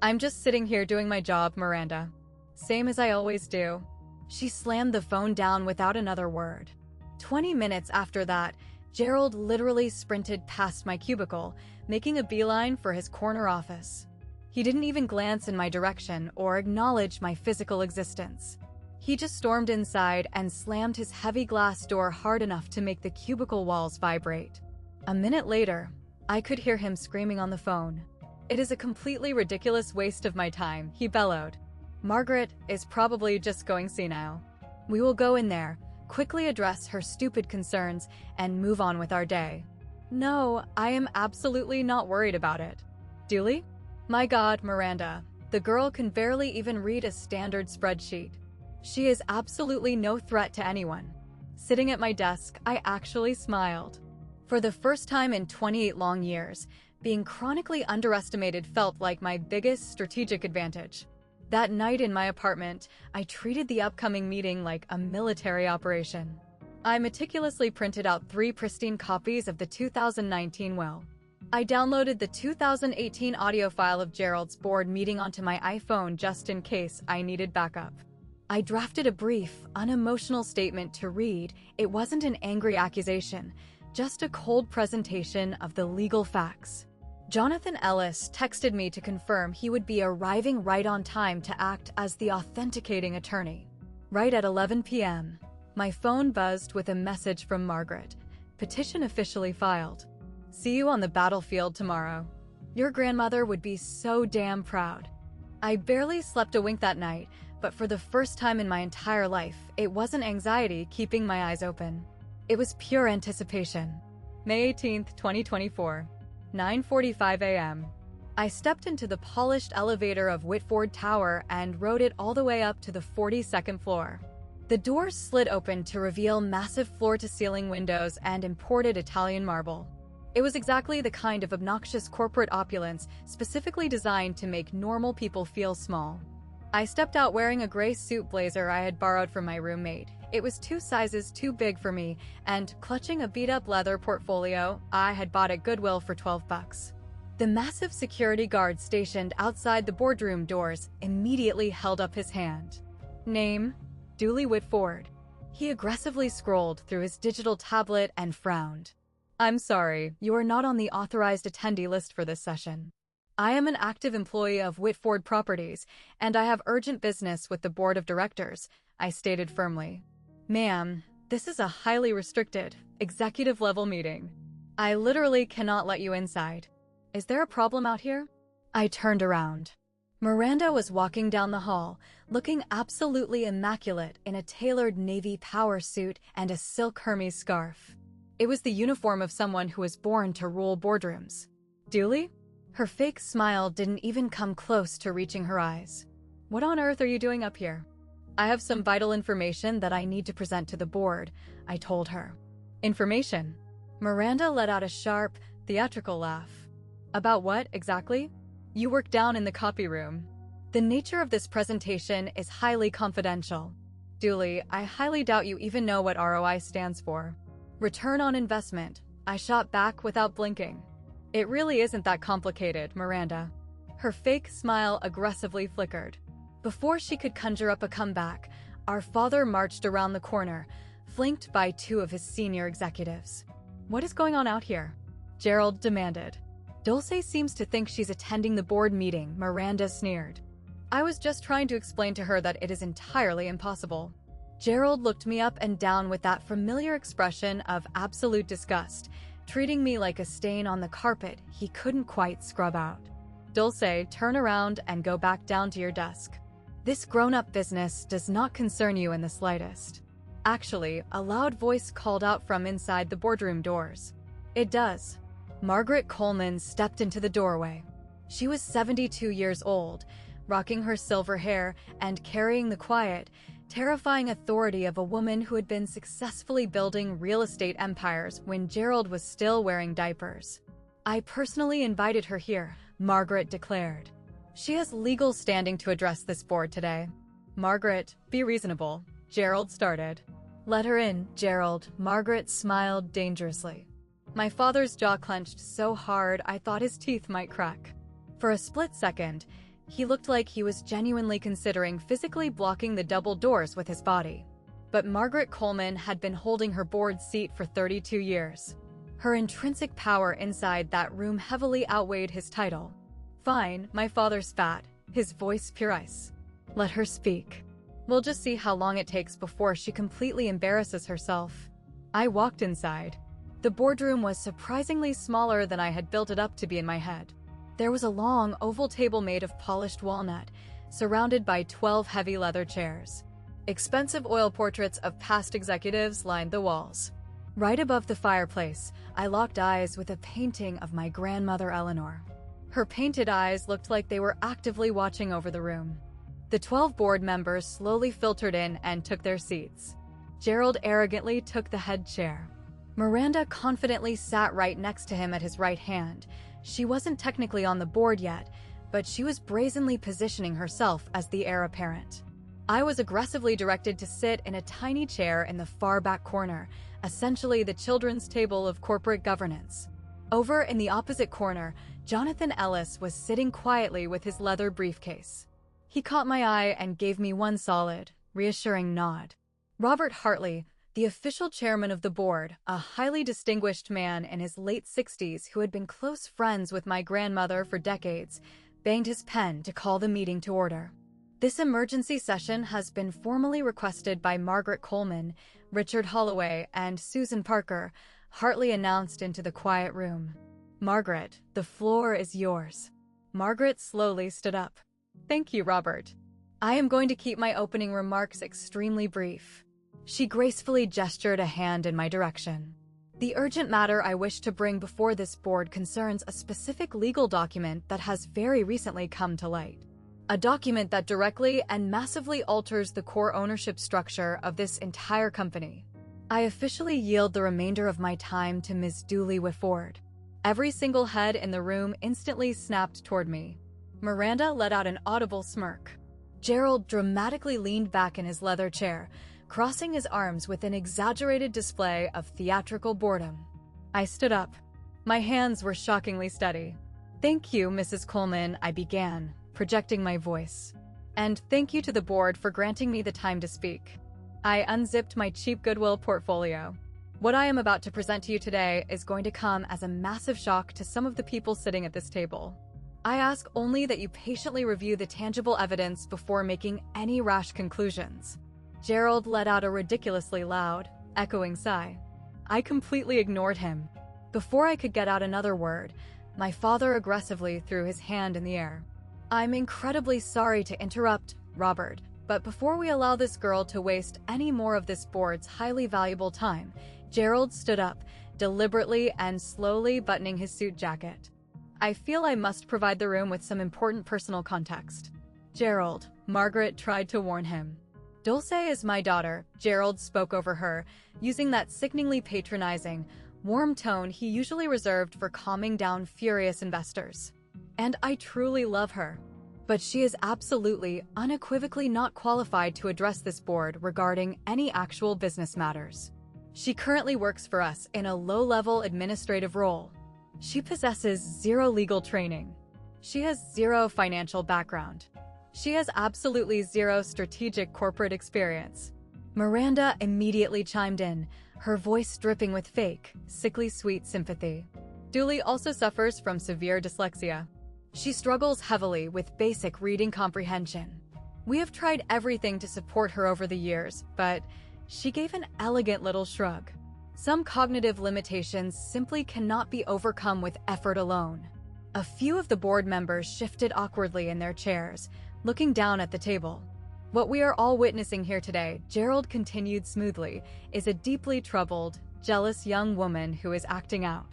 I'm just sitting here doing my job, Miranda. Same as I always do. She slammed the phone down without another word. 20 minutes after that, Gerald literally sprinted past my cubicle, making a beeline for his corner office. He didn't even glance in my direction or acknowledge my physical existence. He just stormed inside and slammed his heavy glass door hard enough to make the cubicle walls vibrate. A minute later, I could hear him screaming on the phone. It is a completely ridiculous waste of my time, he bellowed. Margaret is probably just going senile. We will go in there, quickly address her stupid concerns, and move on with our day. No, I am absolutely not worried about it. Dooley? My God, Miranda. The girl can barely even read a standard spreadsheet. She is absolutely no threat to anyone. Sitting at my desk, I actually smiled. For the first time in 28 long years, being chronically underestimated felt like my biggest strategic advantage. That night in my apartment, I treated the upcoming meeting like a military operation. I meticulously printed out 3 pristine copies of the 2019 will. I downloaded the 2018 audio file of Gerald's board meeting onto my iPhone just in case I needed backup. I drafted a brief, unemotional statement to read. It wasn't an angry accusation, just a cold presentation of the legal facts. Jonathan Ellis texted me to confirm he would be arriving right on time to act as the authenticating attorney. Right at 11 p.m., my phone buzzed with a message from Margaret. Petition officially filed. See you on the battlefield tomorrow. Your grandmother would be so damn proud. I barely slept a wink that night, but for the first time in my entire life, it wasn't anxiety keeping my eyes open. It was pure anticipation. May 18th, 2024. 9:45 a.m. I stepped into the polished elevator of Whitford Tower and rode it all the way up to the 42nd floor. The doors slid open to reveal massive floor-to-ceiling windows and imported Italian marble. It was exactly the kind of obnoxious corporate opulence specifically designed to make normal people feel small. I stepped out wearing a gray suit blazer I had borrowed from my roommate. It was 2 sizes too big for me, and clutching a beat-up leather portfolio I had bought at Goodwill for $12. The massive security guard stationed outside the boardroom doors immediately held up his hand. Name? Dooley Whitford. He aggressively scrolled through his digital tablet and frowned. I'm sorry, you are not on the authorized attendee list for this session. I am an active employee of Whitford Properties, and I have urgent business with the board of directors, I stated firmly. Ma'am, this is a highly restricted, executive-level meeting. I literally cannot let you inside. Is there a problem out here? I turned around. Miranda was walking down the hall, looking absolutely immaculate in a tailored navy power suit and a silk Hermes scarf. It was the uniform of someone who was born to rule boardrooms. Dooley? Her fake smile didn't even come close to reaching her eyes. What on earth are you doing up here? I have some vital information that I need to present to the board, I told her. Information? Miranda let out a sharp, theatrical laugh. About what, exactly? You work down in the copy room. The nature of this presentation is highly confidential. Dooley, I highly doubt you even know what ROI stands for. Return on investment, I shot back without blinking. It really isn't that complicated, Miranda. Her fake smile aggressively flickered. Before she could conjure up a comeback, our father marched around the corner, flanked by two of his senior executives. What is going on out here? Gerald demanded. Dulce seems to think she's attending the board meeting, Miranda sneered. I was just trying to explain to her that it is entirely impossible. Gerald looked me up and down with that familiar expression of absolute disgust, treating me like a stain on the carpet he couldn't quite scrub out. Dulce, turn around and go back down to your desk. This grown-up business does not concern you in the slightest. Actually, a loud voice called out from inside the boardroom doors. It does. Margaret Coleman stepped into the doorway. She was 72 years old, rocking her silver hair and carrying the quiet, terrifying authority of a woman who had been successfully building real estate empires when Gerald was still wearing diapers. I personally invited her here, Margaret declared. She has legal standing to address this board today. Margaret, be reasonable, Gerald started. Let her in, Gerald, Margaret smiled dangerously. My father's jaw clenched so hard I thought his teeth might crack. For a split second, he looked like he was genuinely considering physically blocking the double doors with his body. But Margaret Coleman had been holding her board seat for 32 years. Her intrinsic power inside that room heavily outweighed his title. Fine, my father's fat, his voice pure ice. Let her speak. We'll just see how long it takes before she completely embarrasses herself. I walked inside. The boardroom was surprisingly smaller than I had built it up to be in my head. There was a long, oval table made of polished walnut, surrounded by 12 heavy leather chairs. Expensive oil portraits of past executives lined the walls. Right above the fireplace, I locked eyes with a painting of my grandmother Eleanor. Her painted eyes looked like they were actively watching over the room. The 12 board members slowly filtered in and took their seats. Gerald arrogantly took the head chair. Miranda confidently sat right next to him at his right hand. She wasn't technically on the board yet, but she was brazenly positioning herself as the heir apparent. I was aggressively directed to sit in a tiny chair in the far back corner, essentially the children's table of corporate governance. Over in the opposite corner, Jonathan Ellis was sitting quietly with his leather briefcase. He caught my eye and gave me one solid, reassuring nod. Robert Hartley, the official chairman of the board, a highly distinguished man in his late 60s who had been close friends with my grandmother for decades, banged his pen to call the meeting to order. This emergency session has been formally requested by Margaret Coleman, Richard Holloway, and Susan Parker, Hartley announced into the quiet room. Margaret, the floor is yours. Margaret slowly stood up. Thank you, Robert. I am going to keep my opening remarks extremely brief. She gracefully gestured a hand in my direction. The urgent matter I wish to bring before this board concerns a specific legal document that has very recently come to light. A document that directly and massively alters the core ownership structure of this entire company. I officially yield the remainder of my time to Ms. Dooley Whitford. Every single head in the room instantly snapped toward me. Miranda let out an audible smirk. Gerald dramatically leaned back in his leather chair, crossing his arms with an exaggerated display of theatrical boredom. I stood up. My hands were shockingly steady. Thank you, Mrs. Coleman, I began, projecting my voice. And thank you to the board for granting me the time to speak. I unzipped my cheap Goodwill portfolio. What I am about to present to you today is going to come as a massive shock to some of the people sitting at this table. I ask only that you patiently review the tangible evidence before making any rash conclusions. Gerald let out a ridiculously loud, echoing sigh. I completely ignored him. Before I could get out another word, my father aggressively threw his hand in the air. I'm incredibly sorry to interrupt, Robert, but before we allow this girl to waste any more of this board's highly valuable time, Gerald stood up, deliberately and slowly buttoning his suit jacket. I feel I must provide the room with some important personal context. Gerald, Margaret tried to warn him. Dulce is my daughter, Gerald spoke over her, using that sickeningly patronizing, warm tone he usually reserved for calming down furious investors. And I truly love her. But she is absolutely, unequivocally not qualified to address this board regarding any actual business matters. She currently works for us in a low-level administrative role. She possesses zero legal training. She has zero financial background. She has absolutely zero strategic corporate experience. Miranda immediately chimed in, her voice dripping with fake, sickly sweet sympathy. Dooley also suffers from severe dyslexia. She struggles heavily with basic reading comprehension. We have tried everything to support her over the years, but she gave an elegant little shrug. Some cognitive limitations simply cannot be overcome with effort alone. A few of the board members shifted awkwardly in their chairs, looking down at the table. What we are all witnessing here today, Gerald continued smoothly, is a deeply troubled, jealous young woman who is acting out.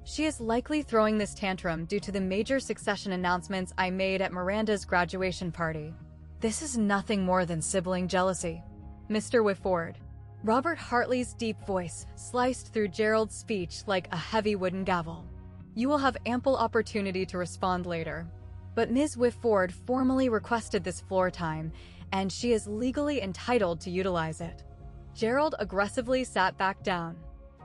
She is likely throwing this tantrum due to the major succession announcements I made at Miranda's graduation party. This is nothing more than sibling jealousy. Mr. Whitford. Robert Hartley's deep voice sliced through Gerald's speech like a heavy wooden gavel. You will have ample opportunity to respond later. But Ms. Whitford formally requested this floor time, and she is legally entitled to utilize it. Gerald aggressively sat back down.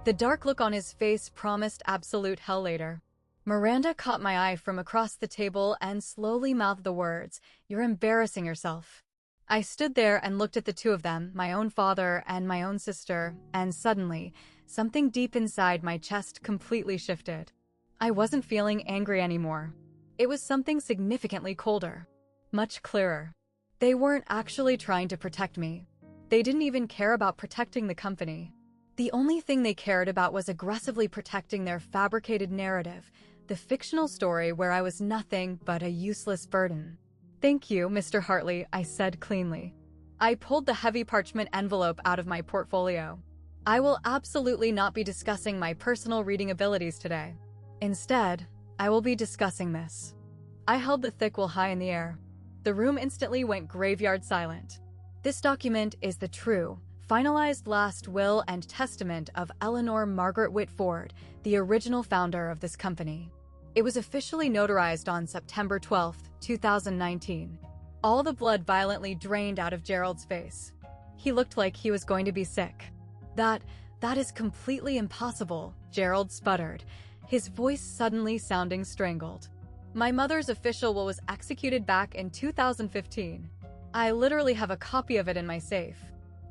The dark look on his face promised absolute hell later. Miranda caught my eye from across the table and slowly mouthed the words, "You're embarrassing yourself." I stood there and looked at the two of them, my own father and my own sister, and suddenly, something deep inside my chest completely shifted. I wasn't feeling angry anymore. It was something significantly colder, much clearer. They weren't actually trying to protect me. They didn't even care about protecting the company. The only thing they cared about was aggressively protecting their fabricated narrative, the fictional story where I was nothing but a useless burden. Thank you, Mr. Hartley, I said cleanly. I pulled the heavy parchment envelope out of my portfolio. I will absolutely not be discussing my personal reading abilities today. Instead, I will be discussing this. I held the thick will high in the air. The room instantly went graveyard silent. This document is the true, finalized last will and testament of Eleanor Margaret Whitford, the original founder of this company. It was officially notarized on September 12, 2019. All the blood violently drained out of Gerald's face. He looked like he was going to be sick. That is completely impossible, Gerald sputtered, his voice suddenly sounding strangled. My mother's official will was executed back in 2015. I literally have a copy of it in my safe.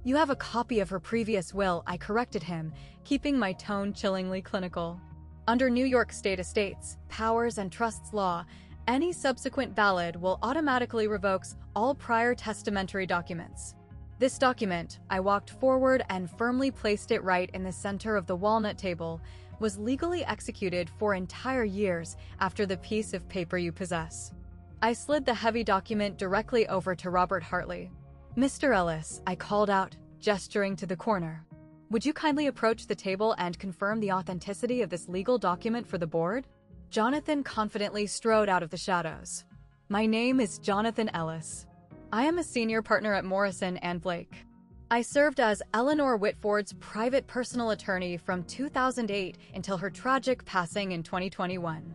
You have a copy of her previous will, I corrected him, keeping my tone chillingly clinical. Under New York State Estates, Powers and Trusts law, any subsequent valid will automatically revokes all prior testamentary documents. This document, I walked forward and firmly placed it right in the center of the walnut table, was legally executed 4 entire years after the piece of paper you possess. I slid the heavy document directly over to Robert Hartley. Mr. Ellis, I called out, gesturing to the corner. Would you kindly approach the table and confirm the authenticity of this legal document for the board? Jonathan confidently strode out of the shadows. My name is Jonathan Ellis. I am a senior partner at Morrison & Blake. I served as Eleanor Whitford's private personal attorney from 2008 until her tragic passing in 2021.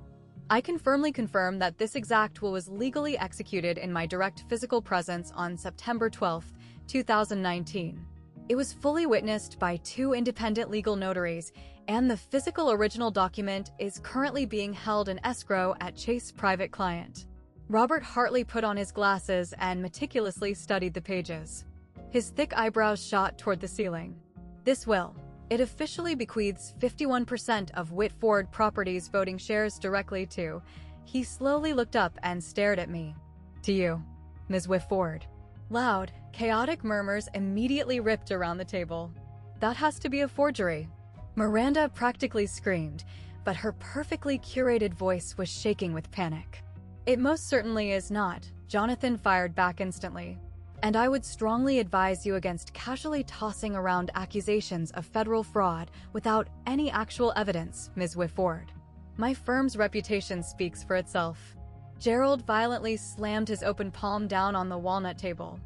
I can firmly confirm that this exact will was legally executed in my direct physical presence on September 12, 2019. It was fully witnessed by 2 independent legal notaries, and the physical original document is currently being held in escrow at Chase Private Client. Robert Hartley put on his glasses and meticulously studied the pages. His thick eyebrows shot toward the ceiling. This will, It officially bequeaths 51% of Whitford Properties voting shares directly to. He slowly looked up and stared at me. To you, Ms. Whitford. Loud, chaotic murmurs immediately ripped around the table. That has to be a forgery. Miranda practically screamed, but her perfectly curated voice was shaking with panic. It most certainly is not, Jonathan fired back instantly. And I would strongly advise you against casually tossing around accusations of federal fraud without any actual evidence, Ms. Whitford. My firm's reputation speaks for itself. Gerald violently slammed his open palm down on the walnut table.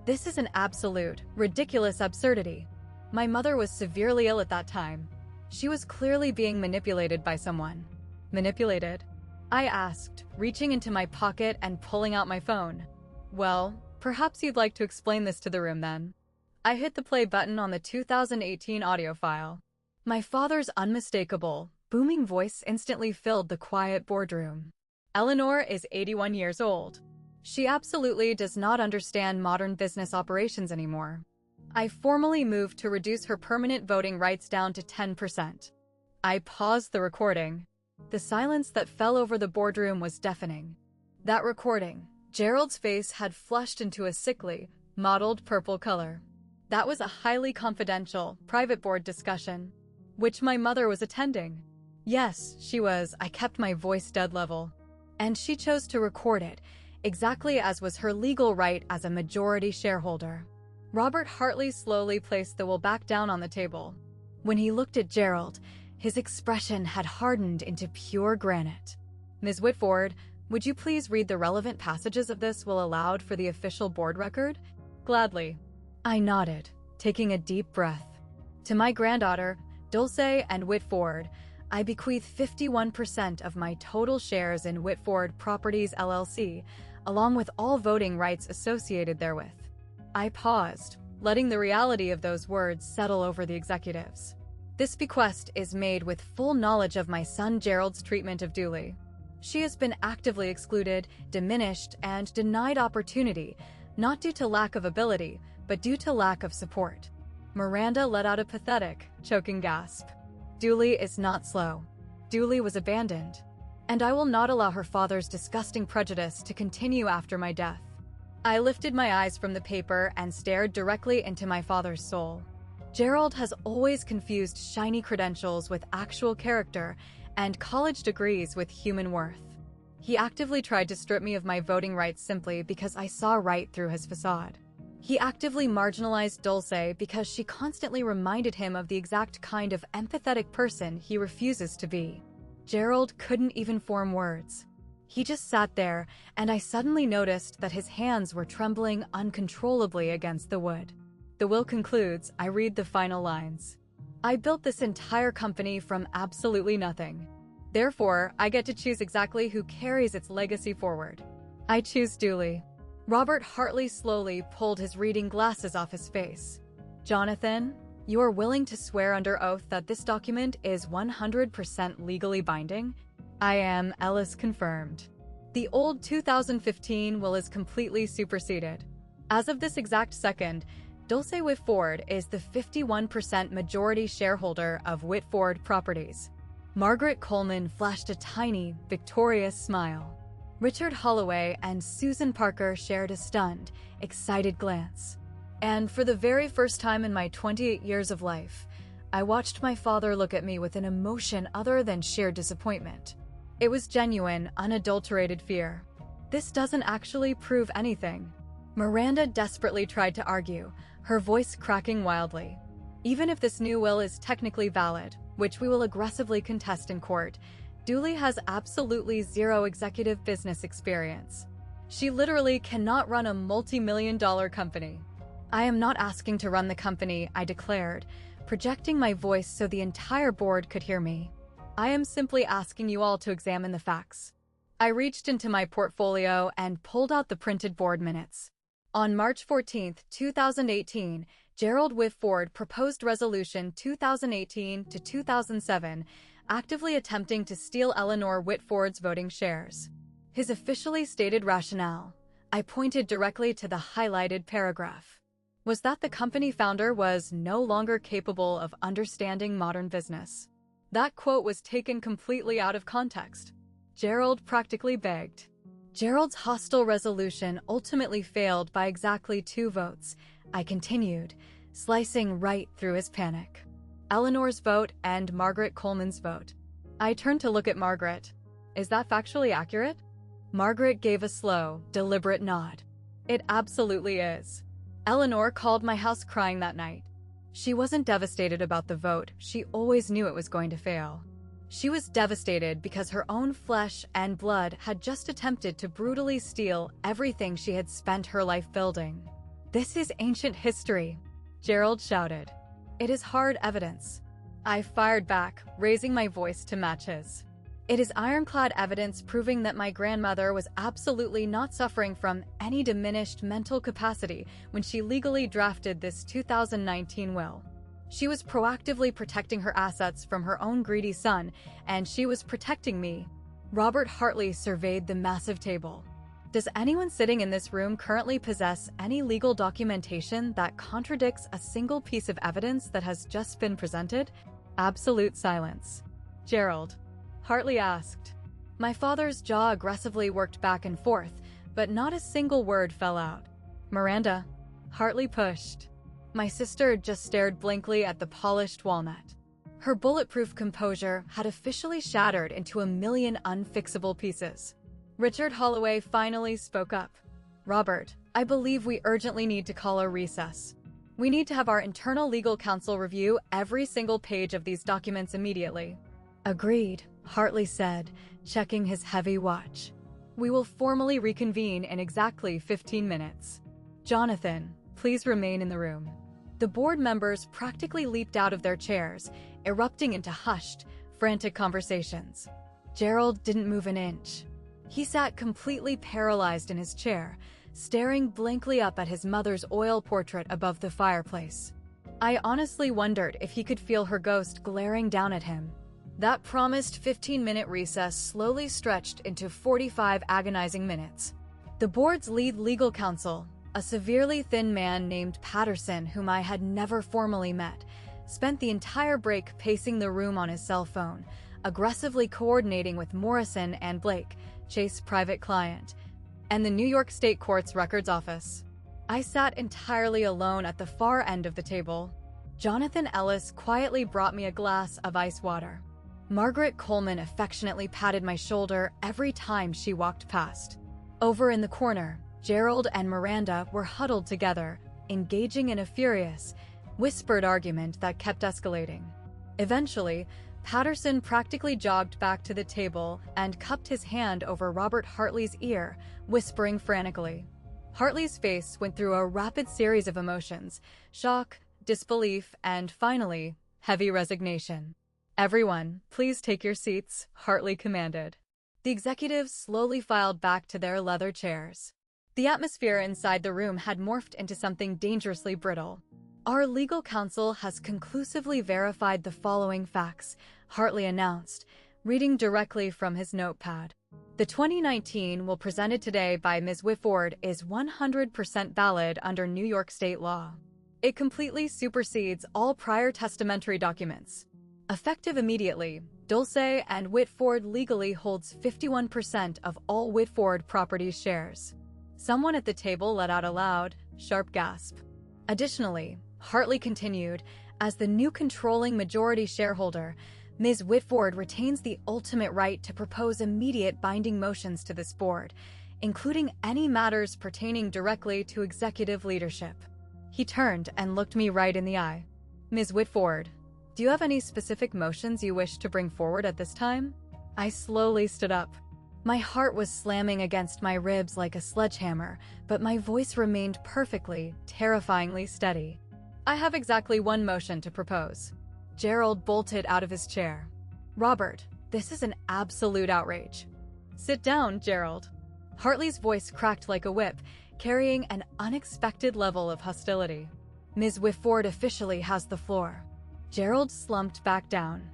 This is an absolute, ridiculous absurdity. My mother was severely ill at that time. She was clearly being manipulated by someone. Manipulated? I asked, reaching into my pocket and pulling out my phone. Well, perhaps you'd like to explain this to the room then. I hit the play button on the 2018 audio file. My father's unmistakable, booming voice instantly filled the quiet boardroom. Eleanor is 81 years old. She absolutely does not understand modern business operations anymore. I formally moved to reduce her permanent voting rights down to 10%. I paused the recording. The silence that fell over the boardroom was deafening. That recording, Gerald's face had flushed into a sickly, mottled purple color. That was a highly confidential, private board discussion, which my mother was attending. Yes, she was. I kept my voice dead level. And she chose to record it, exactly as was her legal right as a majority shareholder. Robert Hartley slowly placed the will back down on the table. When he looked at Gerald, his expression had hardened into pure granite. Ms. Whitford, would you please read the relevant passages of this will aloud for the official board record? Gladly. I nodded, taking a deep breath. To my granddaughter, Dulce and Whitford, I bequeath 51% of my total shares in Whitford Properties LLC, along with all voting rights associated therewith. I paused, letting the reality of those words settle over the executives. This bequest is made with full knowledge of my son Gerald's treatment of Dooley. She has been actively excluded, diminished, and denied opportunity, not due to lack of ability, but due to lack of support. Miranda let out a pathetic, choking gasp. Dooley is not slow. Dooley was abandoned. And I will not allow her father's disgusting prejudice to continue after my death. I lifted my eyes from the paper and stared directly into my father's soul. Gerald has always confused shiny credentials with actual character and college degrees with human worth. He actively tried to strip me of my voting rights simply because I saw right through his facade. He actively marginalized Dulce because she constantly reminded him of the exact kind of empathetic person he refuses to be. Gerald couldn't even form words. He just sat there, and I suddenly noticed that his hands were trembling uncontrollably against the wood. The will concludes. I read the final lines. I built this entire company from absolutely nothing. Therefore, I get to choose exactly who carries its legacy forward. I choose Dooley. Robert Hartley slowly pulled his reading glasses off his face. Jonathan, you are willing to swear under oath that this document is 100% legally binding? I am. Ellis confirmed. The old 2015 will is completely superseded. As of this exact second, Dulce Whitford is the 51% majority shareholder of Whitford Properties. Margaret Coleman flashed a tiny, victorious smile. Richard Holloway and Susan Parker shared a stunned, excited glance. And for the very first time in my 28 years of life, I watched my father look at me with an emotion other than sheer disappointment. It was genuine, unadulterated fear. This doesn't actually prove anything. Miranda desperately tried to argue, her voice cracking wildly. Even if this new will is technically valid, which we will aggressively contest in court, Dooley has absolutely zero executive business experience. She literally cannot run a multi-million-dollar company. I am not asking to run the company, I declared, projecting my voice so the entire board could hear me. I am simply asking you all to examine the facts. I reached into my portfolio and pulled out the printed board minutes. On March 14, 2018, Gerald Whitford proposed Resolution 2018-2007, actively attempting to steal Eleanor Whitford's voting shares. His officially stated rationale. I pointed directly to the highlighted paragraph. was that the company founder was no longer capable of understanding modern business. That quote was taken completely out of context. Gerald practically begged. Gerald's hostile resolution ultimately failed by exactly 2 votes. I continued, slicing right through his panic. Eleanor's vote and Margaret Coleman's vote. I turned to look at Margaret. Is that factually accurate? Margaret gave a slow, deliberate nod. It absolutely is. Eleanor called my house crying that night. She wasn't devastated about the vote. She always knew it was going to fail. She was devastated because her own flesh and blood had just attempted to brutally steal everything she had spent her life building. This is ancient history, Gerald shouted. It is hard evidence. I fired back, raising my voice to match his. It is ironclad evidence proving that my grandmother was absolutely not suffering from any diminished mental capacity when she legally drafted this 2019 will. She was proactively protecting her assets from her own greedy son, and she was protecting me. Robert Hartley surveyed the massive table. Does anyone sitting in this room currently possess any legal documentation that contradicts a single piece of evidence that has just been presented? Absolute silence. Gerald, Hartley asked. My father's jaw aggressively worked back and forth, but not a single word fell out. Miranda, Hartley pushed. My sister just stared blankly at the polished walnut. Her bulletproof composure had officially shattered into a million unfixable pieces. Richard Holloway finally spoke up. Robert, I believe we urgently need to call a recess. We need to have our internal legal counsel review every single page of these documents immediately. Agreed, Hartley said, checking his heavy watch. We will formally reconvene in exactly 15 minutes. Jonathan, please remain in the room. The board members practically leaped out of their chairs, erupting into hushed, frantic conversations. Gerald didn't move an inch. He sat completely paralyzed in his chair, staring blankly up at his mother's oil portrait above the fireplace. I honestly wondered if he could feel her ghost glaring down at him. That promised 15-minute recess slowly stretched into 45 agonizing minutes. The board's lead legal counsel, a severely thin man named Patterson whom I had never formally met, spent the entire break pacing the room on his cell phone, aggressively coordinating with Morrison and Blake, Chase's private client, and the New York State Court's records office. I sat entirely alone at the far end of the table. Jonathan Ellis quietly brought me a glass of ice water. Margaret Coleman affectionately patted my shoulder every time she walked past. Over in the corner, Gerald and Miranda were huddled together, engaging in a furious, whispered argument that kept escalating. Eventually, Patterson practically jogged back to the table and cupped his hand over Robert Hartley's ear, whispering frantically. Hartley's face went through a rapid series of emotions: shock, disbelief, and finally, heavy resignation. Everyone, please take your seats, Hartley commanded. The executives slowly filed back to their leather chairs. The atmosphere inside the room had morphed into something dangerously brittle. Our legal counsel has conclusively verified the following facts, Hartley announced, reading directly from his notepad. The 2019 will presented today by Ms. Whitford is 100% valid under New York state law. It completely supersedes all prior testamentary documents. Effective immediately, Dulce and Whitford legally holds 51% of all Whitford Properties shares. Someone at the table let out a loud, sharp gasp. Additionally, Hartley continued, as the new controlling majority shareholder, Ms. Whitford retains the ultimate right to propose immediate binding motions to this board, including any matters pertaining directly to executive leadership. He turned and looked me right in the eye. Ms. Whitford, do you have any specific motions you wish to bring forward at this time? I slowly stood up. My heart was slamming against my ribs like a sledgehammer, but my voice remained perfectly, terrifyingly steady. I have exactly one motion to propose. Gerald bolted out of his chair. Robert, this is an absolute outrage. Sit down, Gerald. Hartley's voice cracked like a whip, carrying an unexpected level of hostility. Ms. Whitford officially has the floor. Gerald slumped back down.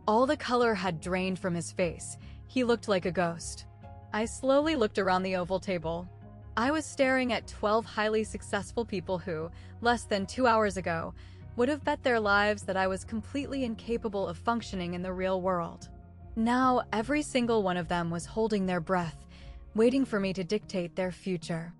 All the color had drained from his face. He looked like a ghost. I slowly looked around the oval table. I was staring at 12 highly successful people who, less than 2 hours ago, would have bet their lives that I was completely incapable of functioning in the real world. Now, every single one of them was holding their breath, waiting for me to dictate their future.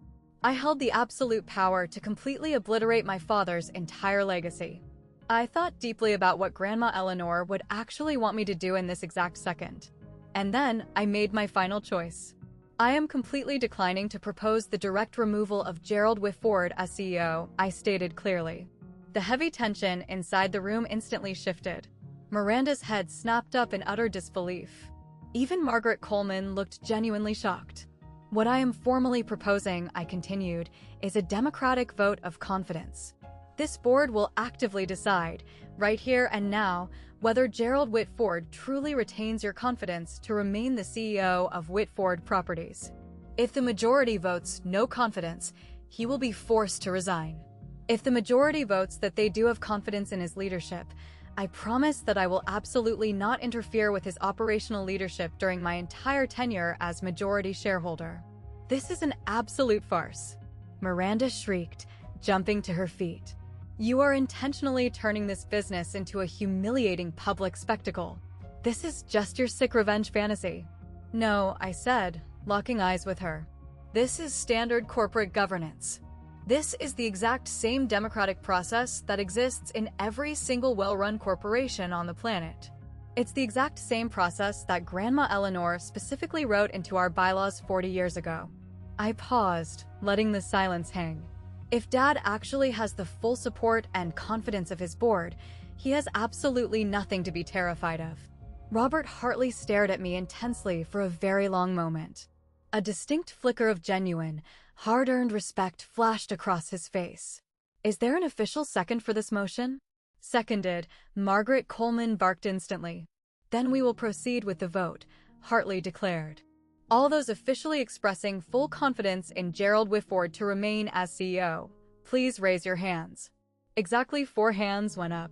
I held the absolute power to completely obliterate my father's entire legacy. I thought deeply about what Grandma Eleanor would actually want me to do in this exact second. And then I made my final choice. I am completely declining to propose the direct removal of Gerald Whitford as CEO, I stated clearly. The heavy tension inside the room instantly shifted. Miranda's head snapped up in utter disbelief. Even Margaret Coleman looked genuinely shocked. What I am formally proposing, I continued, is a democratic vote of confidence. This board will actively decide, right here and now, whether Gerald Whitford truly retains your confidence to remain the CEO of Whitford Properties. If the majority votes no confidence, he will be forced to resign. If the majority votes that they do have confidence in his leadership, I promise that I will absolutely not interfere with his operational leadership during my entire tenure as majority shareholder. This is an absolute farce. Miranda shrieked, jumping to her feet. You are intentionally turning this business into a humiliating public spectacle. This is just your sick revenge fantasy. No, I said, locking eyes with her. This is standard corporate governance. This is the exact same democratic process that exists in every single well-run corporation on the planet. It's the exact same process that Grandma Eleanor specifically wrote into our bylaws 40 years ago. I paused, letting the silence hang. If Dad actually has the full support and confidence of his board, he has absolutely nothing to be terrified of. Robert Hartley stared at me intensely for a very long moment. A distinct flicker of genuine, hard-earned respect flashed across his face. Is there an official second for this motion? Seconded, Margaret Coleman barked instantly. Then we will proceed with the vote, Hartley declared. All those officially expressing full confidence in Gerald Whitford to remain as CEO, please raise your hands. Exactly 4 hands went up.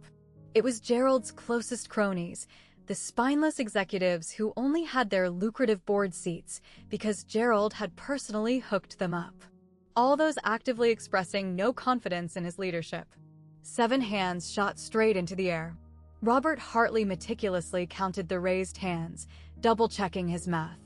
It was Gerald's closest cronies, the spineless executives who only had their lucrative board seats because Gerald had personally hooked them up. All those actively expressing no confidence in his leadership. 7 hands shot straight into the air. Robert Hartley meticulously counted the raised hands, double-checking his math.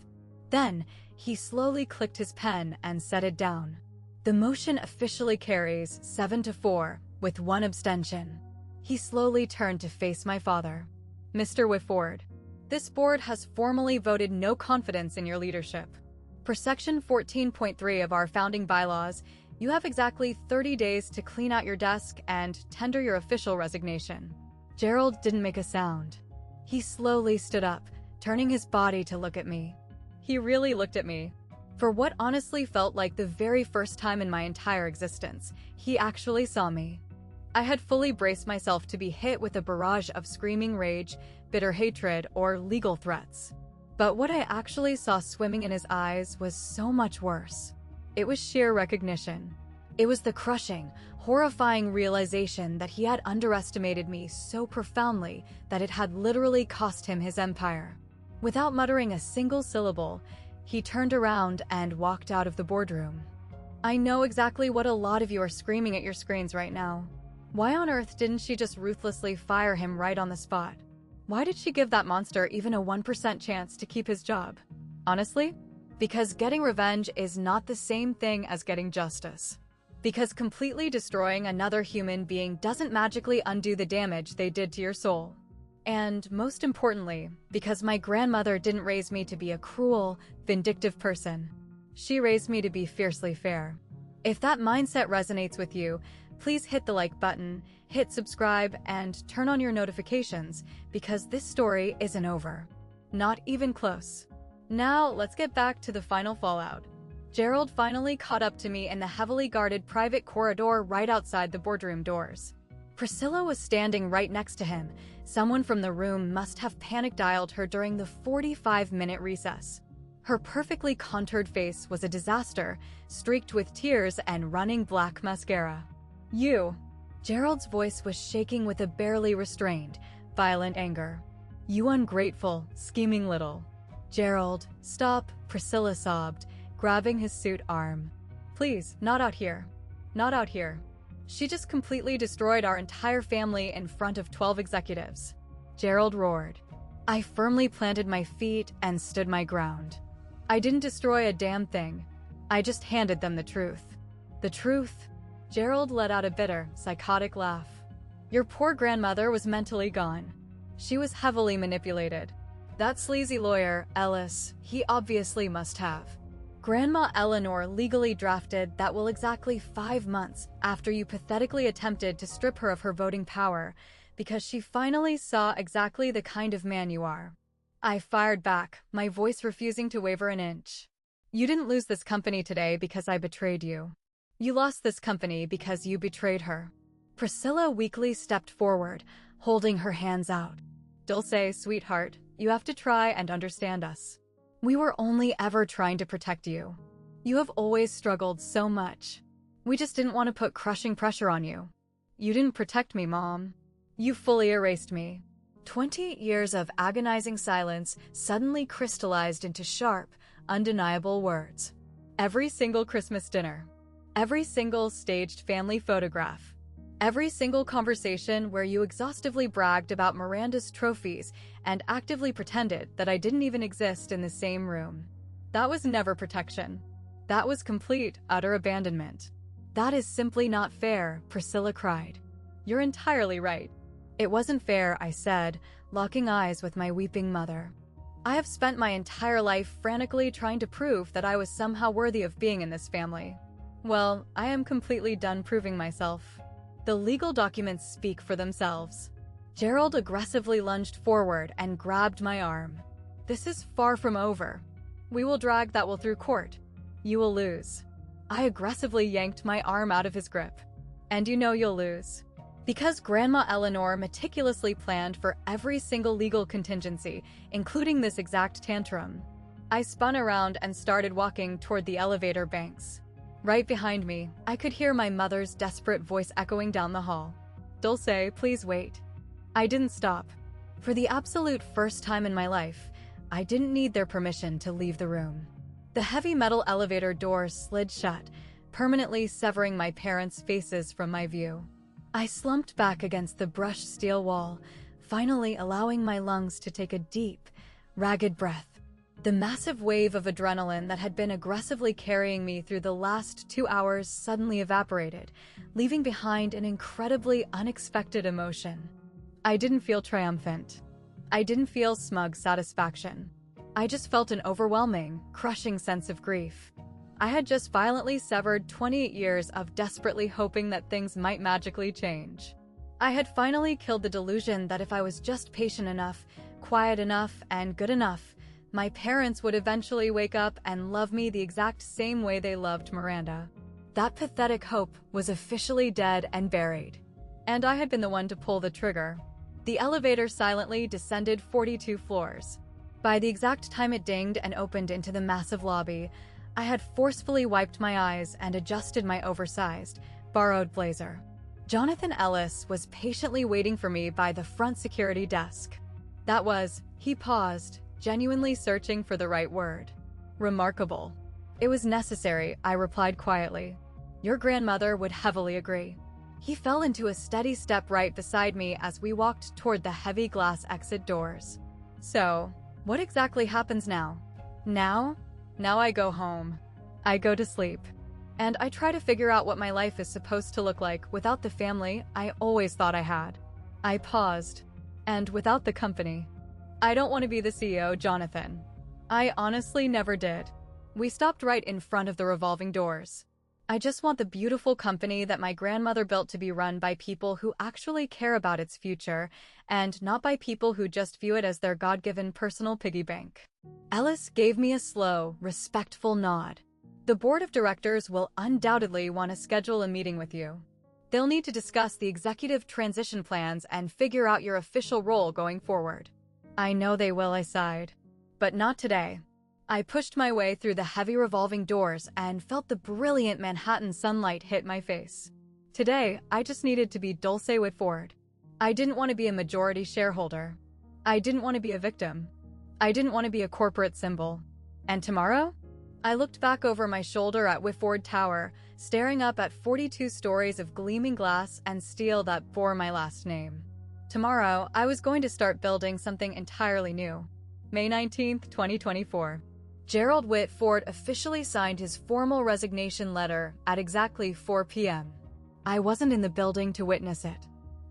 Then, he slowly clicked his pen and set it down. The motion officially carries 7-4, with 1 abstention. He slowly turned to face my father. Mr. Whitford, this board has formally voted no confidence in your leadership. Per Section 14.3 of our founding bylaws, you have exactly 30 days to clean out your desk and tender your official resignation. Gerald didn't make a sound. He slowly stood up, turning his body to look at me. He really looked at me. For what honestly felt like the very first time in my entire existence, he actually saw me. I had fully braced myself to be hit with a barrage of screaming rage, bitter hatred, or legal threats. But what I actually saw swimming in his eyes was so much worse. It was sheer recognition. It was the crushing, horrifying realization that he had underestimated me so profoundly that it had literally cost him his empire. Without muttering a single syllable, he turned around and walked out of the boardroom. I know exactly what a lot of you are screaming at your screens right now. Why on earth didn't she just ruthlessly fire him right on the spot? Why did she give that monster even a 1% chance to keep his job? Honestly, because getting revenge is not the same thing as getting justice. Because completely destroying another human being doesn't magically undo the damage they did to your soul. And most importantly, because my grandmother didn't raise me to be a cruel, vindictive person. She raised me to be fiercely fair. If that mindset resonates with you, please hit the like button, hit subscribe, and turn on your notifications because this story isn't over. Not even close. Now, let's get back to the final fallout. Gerald finally caught up to me in the heavily guarded private corridor right outside the boardroom doors. Priscilla was standing right next to him. Someone from the room must have panic-dialed her during the 45-minute recess. Her perfectly contoured face was a disaster, streaked with tears and running black mascara. You. Gerald's voice was shaking with a barely restrained, violent anger. You ungrateful, scheming little. Gerald, stop, Priscilla sobbed, grabbing his suit arm. Please, not out here. Not out here. She just completely destroyed our entire family in front of 12 executives. Gerald roared. I firmly planted my feet and stood my ground. I didn't destroy a damn thing. I just handed them the truth. The truth? Gerald let out a bitter, psychotic laugh. Your poor grandmother was mentally gone. She was heavily manipulated. That sleazy lawyer, Ellis, he obviously must have. Grandma Eleanor legally drafted that will exactly 5 months after you pathetically attempted to strip her of her voting power because she finally saw exactly the kind of man you are. I fired back, my voice refusing to waver an inch. You didn't lose this company today because I betrayed you. You lost this company because you betrayed her. Priscilla weakly stepped forward, holding her hands out. Dulce, sweetheart, you have to try and understand us. We were only ever trying to protect you. You have always struggled so much. We just didn't want to put crushing pressure on you. You didn't protect me, Mom. You fully erased me. 20 years of agonizing silence suddenly crystallized into sharp, undeniable words. Every single Christmas dinner. Every single staged family photograph. Every single conversation where you exhaustively bragged about Miranda's trophies and actively pretended that I didn't even exist in the same room. That was never protection. That was complete, utter abandonment. That is simply not fair, Priscilla cried. You're entirely right. It wasn't fair, I said, locking eyes with my weeping mother. I have spent my entire life frantically trying to prove that I was somehow worthy of being in this family. Well, I am completely done proving myself. The legal documents speak for themselves. Gerald aggressively lunged forward and grabbed my arm. This is far from over. We will drag that will through court. You will lose. I aggressively yanked my arm out of his grip. And you know you'll lose. Because Grandma Eleanor meticulously planned for every single legal contingency, including this exact tantrum. I spun around and started walking toward the elevator banks. Right behind me, I could hear my mother's desperate voice echoing down the hall. Dulce, please wait. I didn't stop. For the absolute first time in my life, I didn't need their permission to leave the room. The heavy metal elevator door slid shut, permanently severing my parents' faces from my view. I slumped back against the brushed steel wall, finally allowing my lungs to take a deep, ragged breath. The massive wave of adrenaline that had been aggressively carrying me through the last 2 hours suddenly evaporated, leaving behind an incredibly unexpected emotion. I didn't feel triumphant. I didn't feel smug satisfaction. I just felt an overwhelming, crushing sense of grief. I had just violently severed 28 years of desperately hoping that things might magically change. I had finally killed the delusion that if I was just patient enough, quiet enough, and good enough, my parents would eventually wake up and love me the exact same way they loved Miranda. That pathetic hope was officially dead and buried. And I had been the one to pull the trigger. The elevator silently descended 42 floors. By the exact time it dinged and opened into the massive lobby, I had forcefully wiped my eyes and adjusted my oversized, borrowed blazer. Jonathan Ellis was patiently waiting for me by the front security desk. He paused, genuinely searching for the right word. Remarkable. It was necessary, I replied quietly. Your grandmother would heavily agree. He fell into a steady step right beside me as we walked toward the heavy glass exit doors. So, what exactly happens now? Now I go home. I go to sleep. And I try to figure out what my life is supposed to look like without the family I always thought I had. I paused. And without the company. I don't want to be the CEO, Jonathan. I honestly never did. We stopped right in front of the revolving doors. I just want the beautiful company that my grandmother built to be run by people who actually care about its future, and not by people who just view it as their God-given personal piggy bank. Ellis gave me a slow, respectful nod. The board of directors will undoubtedly want to schedule a meeting with you. They'll need to discuss the executive transition plans and figure out your official role going forward. I know they will, I sighed. But not today. I pushed my way through the heavy revolving doors and felt the brilliant Manhattan sunlight hit my face. Today, I just needed to be Dulce Whitford. I didn't want to be a majority shareholder. I didn't want to be a victim. I didn't want to be a corporate symbol. And tomorrow? I looked back over my shoulder at Whitford Tower, staring up at 42 stories of gleaming glass and steel that bore my last name. Tomorrow, I was going to start building something entirely new. May 19th, 2024. Gerald Whitford officially signed his formal resignation letter at exactly 4 p.m. I wasn't in the building to witness it.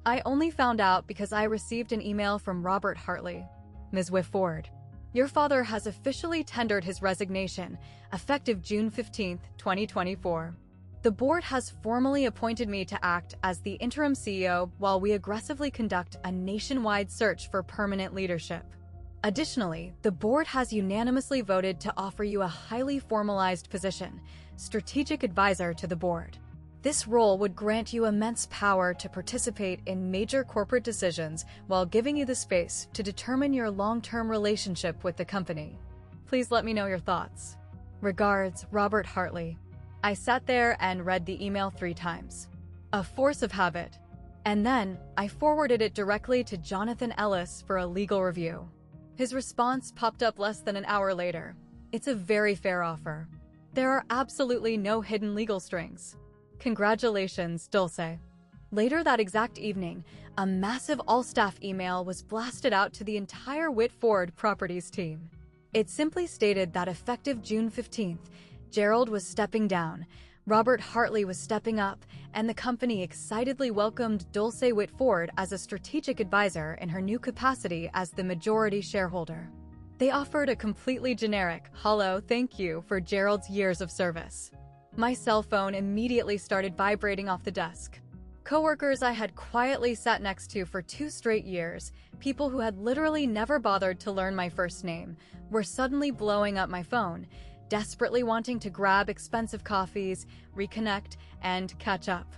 I only found out because I received an email from Robert Hartley. Ms. Whitford, your father has officially tendered his resignation, effective June 15, 2024. The board has formally appointed me to act as the interim CEO while we aggressively conduct a nationwide search for permanent leadership. Additionally, the board has unanimously voted to offer you a highly formalized position, strategic advisor to the board. This role would grant you immense power to participate in major corporate decisions while giving you the space to determine your long-term relationship with the company. Please let me know your thoughts. Regards, Robert Hartley. I sat there and read the email 3 times. A force of habit. And then, I forwarded it directly to Jonathan Ellis for a legal review. His response popped up less than an hour later. It's a very fair offer. There are absolutely no hidden legal strings. Congratulations, Dulce. Later that exact evening, a massive all-staff email was blasted out to the entire Whitford Properties team. It simply stated that effective June 15th, Gerald was stepping down, Robert Hartley was stepping up, and the company excitedly welcomed Dulce Whitford as a strategic advisor in her new capacity as the majority shareholder. They offered a completely generic, "Hello, thank you" for Gerald's years of service. My cell phone immediately started vibrating off the desk. Coworkers I had quietly sat next to for 2 straight years, people who had literally never bothered to learn my first name, were suddenly blowing up my phone, desperately wanting to grab expensive coffees, reconnect, and catch up.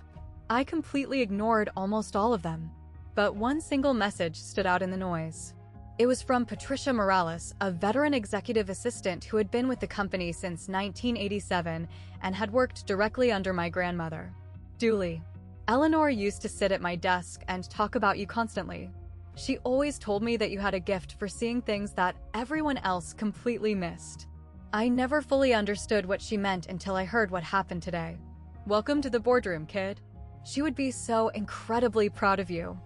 I completely ignored almost all of them. But one single message stood out in the noise. It was from Patricia Morales, a veteran executive assistant who had been with the company since 1987 and had worked directly under my grandmother. Julie. Eleanor used to sit at my desk and talk about you constantly. She always told me that you had a gift for seeing things that everyone else completely missed. I never fully understood what she meant until I heard what happened today. Welcome to the boardroom, kid. She would be so incredibly proud of you.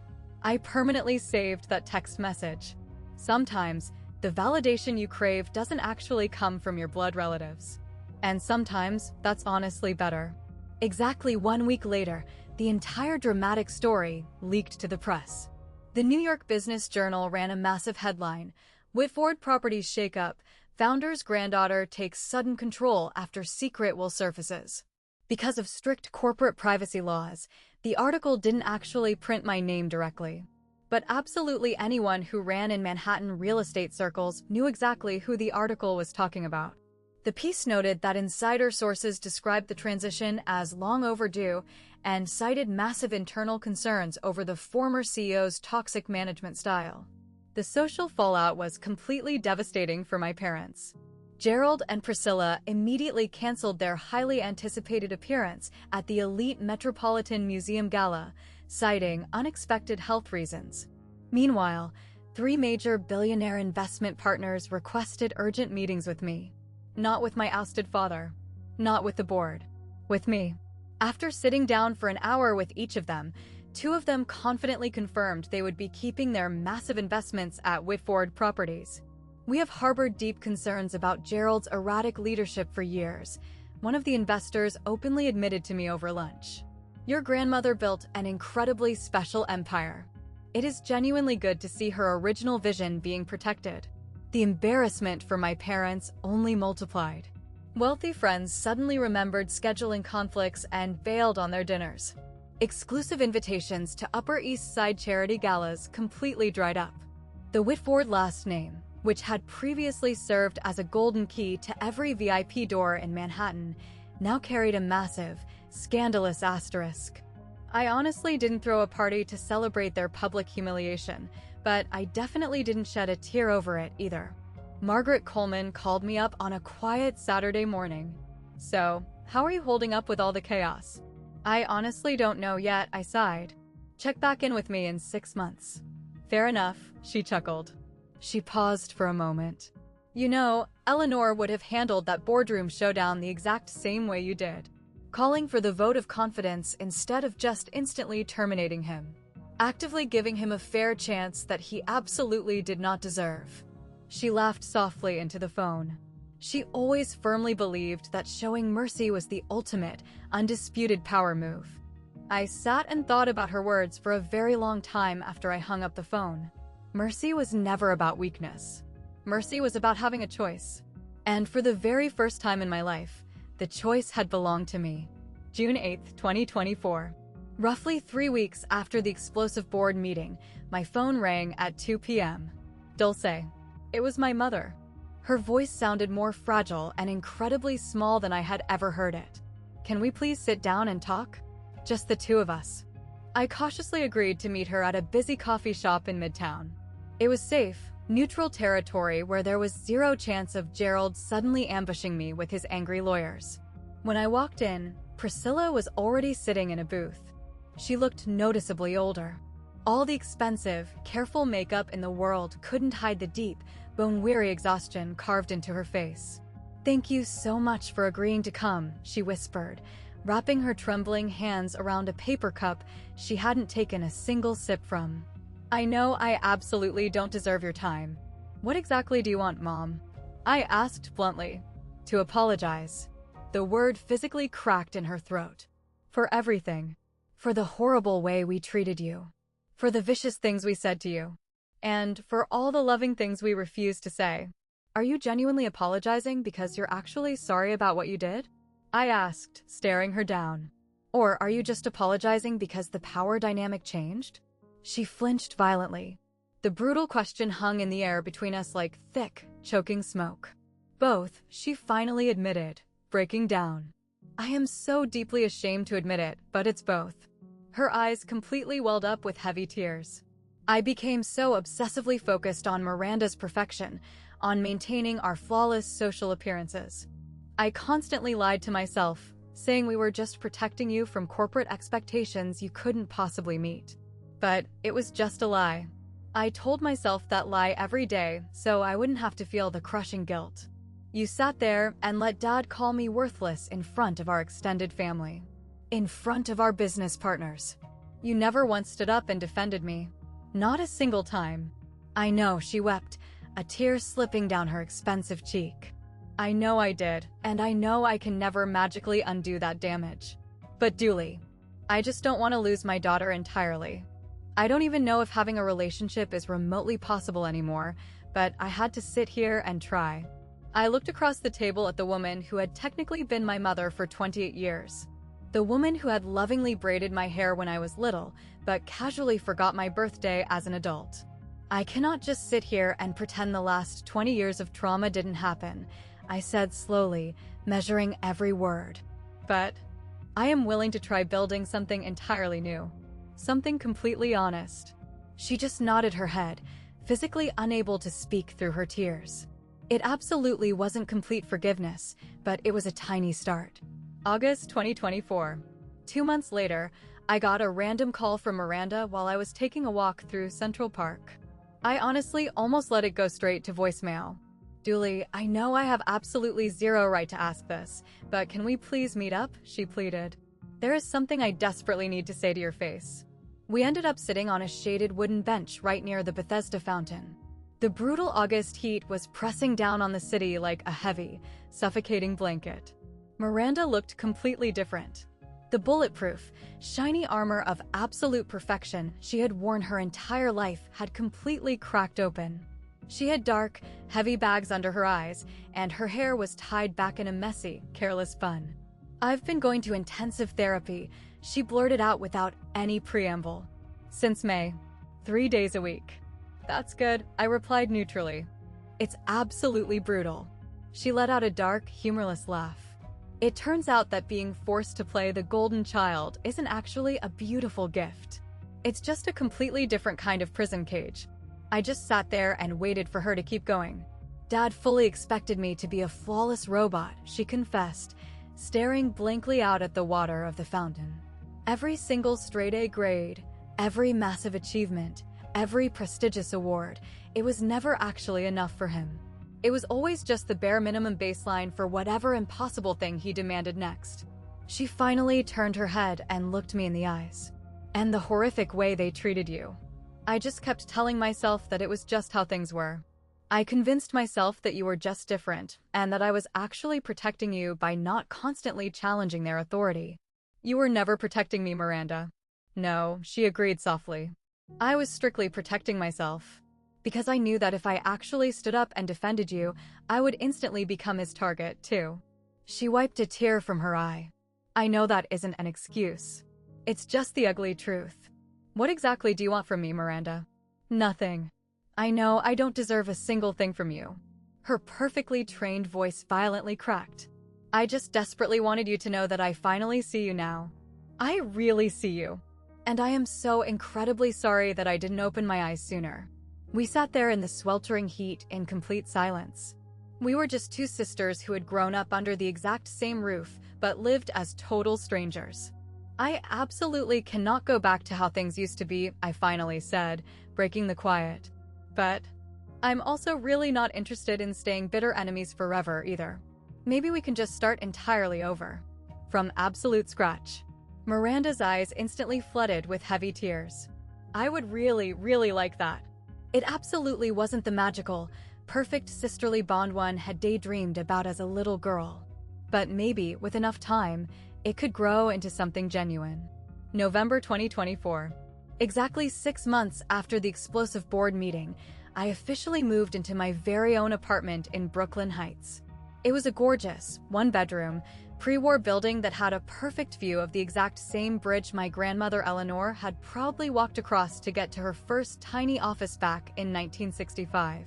I permanently saved that text message. Sometimes, the validation you crave doesn't actually come from your blood relatives. And sometimes, that's honestly better. Exactly 1 week later, the entire dramatic story leaked to the press. The New York Business Journal ran a massive headline: Whitford Properties Shakeup, Founder's Granddaughter Takes Sudden Control After Secret Will Surfaces. Because of strict corporate privacy laws, the article didn't actually print my name directly. But absolutely anyone who ran in Manhattan real estate circles knew exactly who the article was talking about. The piece noted that insider sources described the transition as long overdue and cited massive internal concerns over the former CEO's toxic management style. The social fallout was completely devastating for my parents. Gerald and Priscilla immediately canceled their highly anticipated appearance at the elite Metropolitan Museum Gala, citing unexpected health reasons. Meanwhile, 3 major billionaire investment partners requested urgent meetings with me. Not with my ousted father. Not with the board. With me. After sitting down for an hour with each of them, 2 of them confidently confirmed they would be keeping their massive investments at Whitford Properties. We have harbored deep concerns about Gerald's erratic leadership for years. One of the investors openly admitted to me over lunch. Your grandmother built an incredibly special empire. It is genuinely good to see her original vision being protected. The embarrassment for my parents only multiplied. Wealthy friends suddenly remembered scheduling conflicts and bailed on their dinners. Exclusive invitations to Upper East Side charity galas completely dried up. The Whitford last name, which had previously served as a golden key to every VIP door in Manhattan, now carried a massive, scandalous asterisk. I honestly didn't throw a party to celebrate their public humiliation, but I definitely didn't shed a tear over it either. Margaret Coleman called me up on a quiet Saturday morning. "So, how are you holding up with all the chaos?" "I honestly don't know yet," I sighed. "Check back in with me in 6 months." "Fair enough," she chuckled. She paused for a moment. You know, Eleanor would have handled that boardroom showdown the exact same way you did, calling for the vote of confidence instead of just instantly terminating him, actively giving him a fair chance that he absolutely did not deserve. She laughed softly into the phone. She always firmly believed that showing mercy was the ultimate, undisputed power move. I sat and thought about her words for a very long time after I hung up the phone. Mercy was never about weakness. Mercy was about having a choice. And for the very first time in my life, the choice had belonged to me. June 8, 2024. Roughly 3 weeks after the explosive board meeting, my phone rang at 2 p.m. Dulce. It was my mother. Her voice sounded more fragile and incredibly small than I had ever heard it. Can we please sit down and talk? Just the two of us. I cautiously agreed to meet her at a busy coffee shop in Midtown. It was safe, neutral territory where there was zero chance of Gerald suddenly ambushing me with his angry lawyers. When I walked in, Priscilla was already sitting in a booth. She looked noticeably older. All the expensive, careful makeup in the world couldn't hide the deep, bone-weary exhaustion carved into her face. "Thank you so much for agreeing to come," she whispered, wrapping her trembling hands around a paper cup she hadn't taken a single sip from. "I know I absolutely don't deserve your time. What exactly do you want, Mom?" I asked bluntly. "To apologize." The word physically cracked in her throat. "For everything. For the horrible way we treated you. For the vicious things we said to you. And for all the loving things we refused to say." "Are you genuinely apologizing because you're actually sorry about what you did?" I asked, staring her down. "Or are you just apologizing because the power dynamic changed?" She flinched violently. The brutal question hung in the air between us like thick, choking smoke. "Both," she finally admitted, breaking down. "I am so deeply ashamed to admit it, but it's both." Her eyes completely welled up with heavy tears. I became so obsessively focused on Miranda's perfection, on maintaining our flawless social appearances. I constantly lied to myself, saying we were just protecting you from corporate expectations you couldn't possibly meet. But it was just a lie. I told myself that lie every day so I wouldn't have to feel the crushing guilt. You sat there and let Dad call me worthless in front of our extended family. In front of our business partners. You never once stood up and defended me. Not a single time. I know, she wept, a tear slipping down her expensive cheek. I know I did, and I know I can never magically undo that damage. But Dooley, I just don't want to lose my daughter entirely. I don't even know if having a relationship is remotely possible anymore, but I had to sit here and try. I looked across the table at the woman who had technically been my mother for 28 years. The woman who had lovingly braided my hair when I was little, but casually forgot my birthday as an adult. I cannot just sit here and pretend the last 20 years of trauma didn't happen, I said slowly, measuring every word. But I am willing to try building something entirely new. Something completely honest. She just nodded her head, physically unable to speak through her tears. It absolutely wasn't complete forgiveness, but it was a tiny start. August 2024. 2 months later, I got a random call from Miranda while I was taking a walk through Central Park. I honestly almost let it go straight to voicemail. "Dooley, I know I have absolutely zero right to ask this, but can we please meet up?" she pleaded. "There is something I desperately need to say to your face." We ended up sitting on a shaded wooden bench right near the Bethesda fountain. The brutal August heat was pressing down on the city like a heavy, suffocating blanket. Miranda looked completely different. The bulletproof, shiny armor of absolute perfection she had worn her entire life had completely cracked open. She had dark, heavy bags under her eyes, and her hair was tied back in a messy, careless bun. "I've been going to intensive therapy," she blurted out without any preamble. "Since May. 3 days a week." "That's good," I replied neutrally. "It's absolutely brutal." She let out a dark, humorless laugh. It turns out that being forced to play the golden child isn't actually a beautiful gift. It's just a completely different kind of prison cage. I just sat there and waited for her to keep going. "Dad fully expected me to be a flawless robot," she confessed, staring blankly out at the water of the fountain. "Every single straight-A grade, every massive achievement, every prestigious award, it was never actually enough for him. It was always just the bare minimum baseline for whatever impossible thing he demanded next. She finally turned her head and looked me in the eyes. And the horrific way they treated you. I just kept telling myself that it was just how things were. I convinced myself that you were just different, and that I was actually protecting you by not constantly challenging their authority. You were never protecting me, Miranda. No, she agreed softly. I was strictly protecting myself. Because I knew that if I actually stood up and defended you, I would instantly become his target, too. She wiped a tear from her eye. I know that isn't an excuse. It's just the ugly truth. What exactly do you want from me, Miranda? Nothing. I know I don't deserve a single thing from you. Her perfectly trained voice violently cracked. I just desperately wanted you to know that I finally see you now. I really see you. And I am so incredibly sorry that I didn't open my eyes sooner. We sat there in the sweltering heat in complete silence. We were just two sisters who had grown up under the exact same roof, but lived as total strangers. I absolutely cannot go back to how things used to be, I finally said, breaking the quiet. But I'm also really not interested in staying bitter enemies forever either. Maybe we can just start entirely over. From absolute scratch. Miranda's eyes instantly flooded with heavy tears. I would really, really like that. It absolutely wasn't the magical, perfect sisterly bond one had daydreamed about as a little girl. But maybe, with enough time, it could grow into something genuine. November 2024. Exactly 6 months after the explosive board meeting, I officially moved into my very own apartment in Brooklyn Heights. It was a gorgeous, one-bedroom, pre-war building that had a perfect view of the exact same bridge my grandmother Eleanor had probably walked across to get to her first tiny office back in 1965.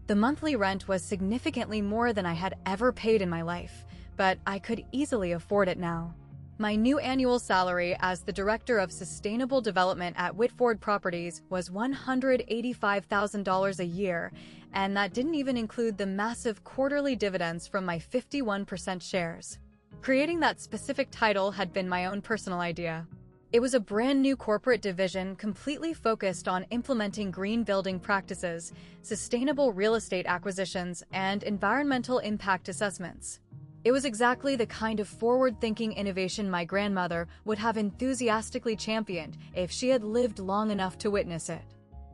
The monthly rent was significantly more than I had ever paid in my life, but I could easily afford it now. My new annual salary as the Director of Sustainable Development at Whitford Properties was $185,000 a year, and that didn't even include the massive quarterly dividends from my 51% shares. Creating that specific title had been my own personal idea. It was a brand new corporate division completely focused on implementing green building practices, sustainable real estate acquisitions, and environmental impact assessments. It was exactly the kind of forward-thinking innovation my grandmother would have enthusiastically championed if she had lived long enough to witness it.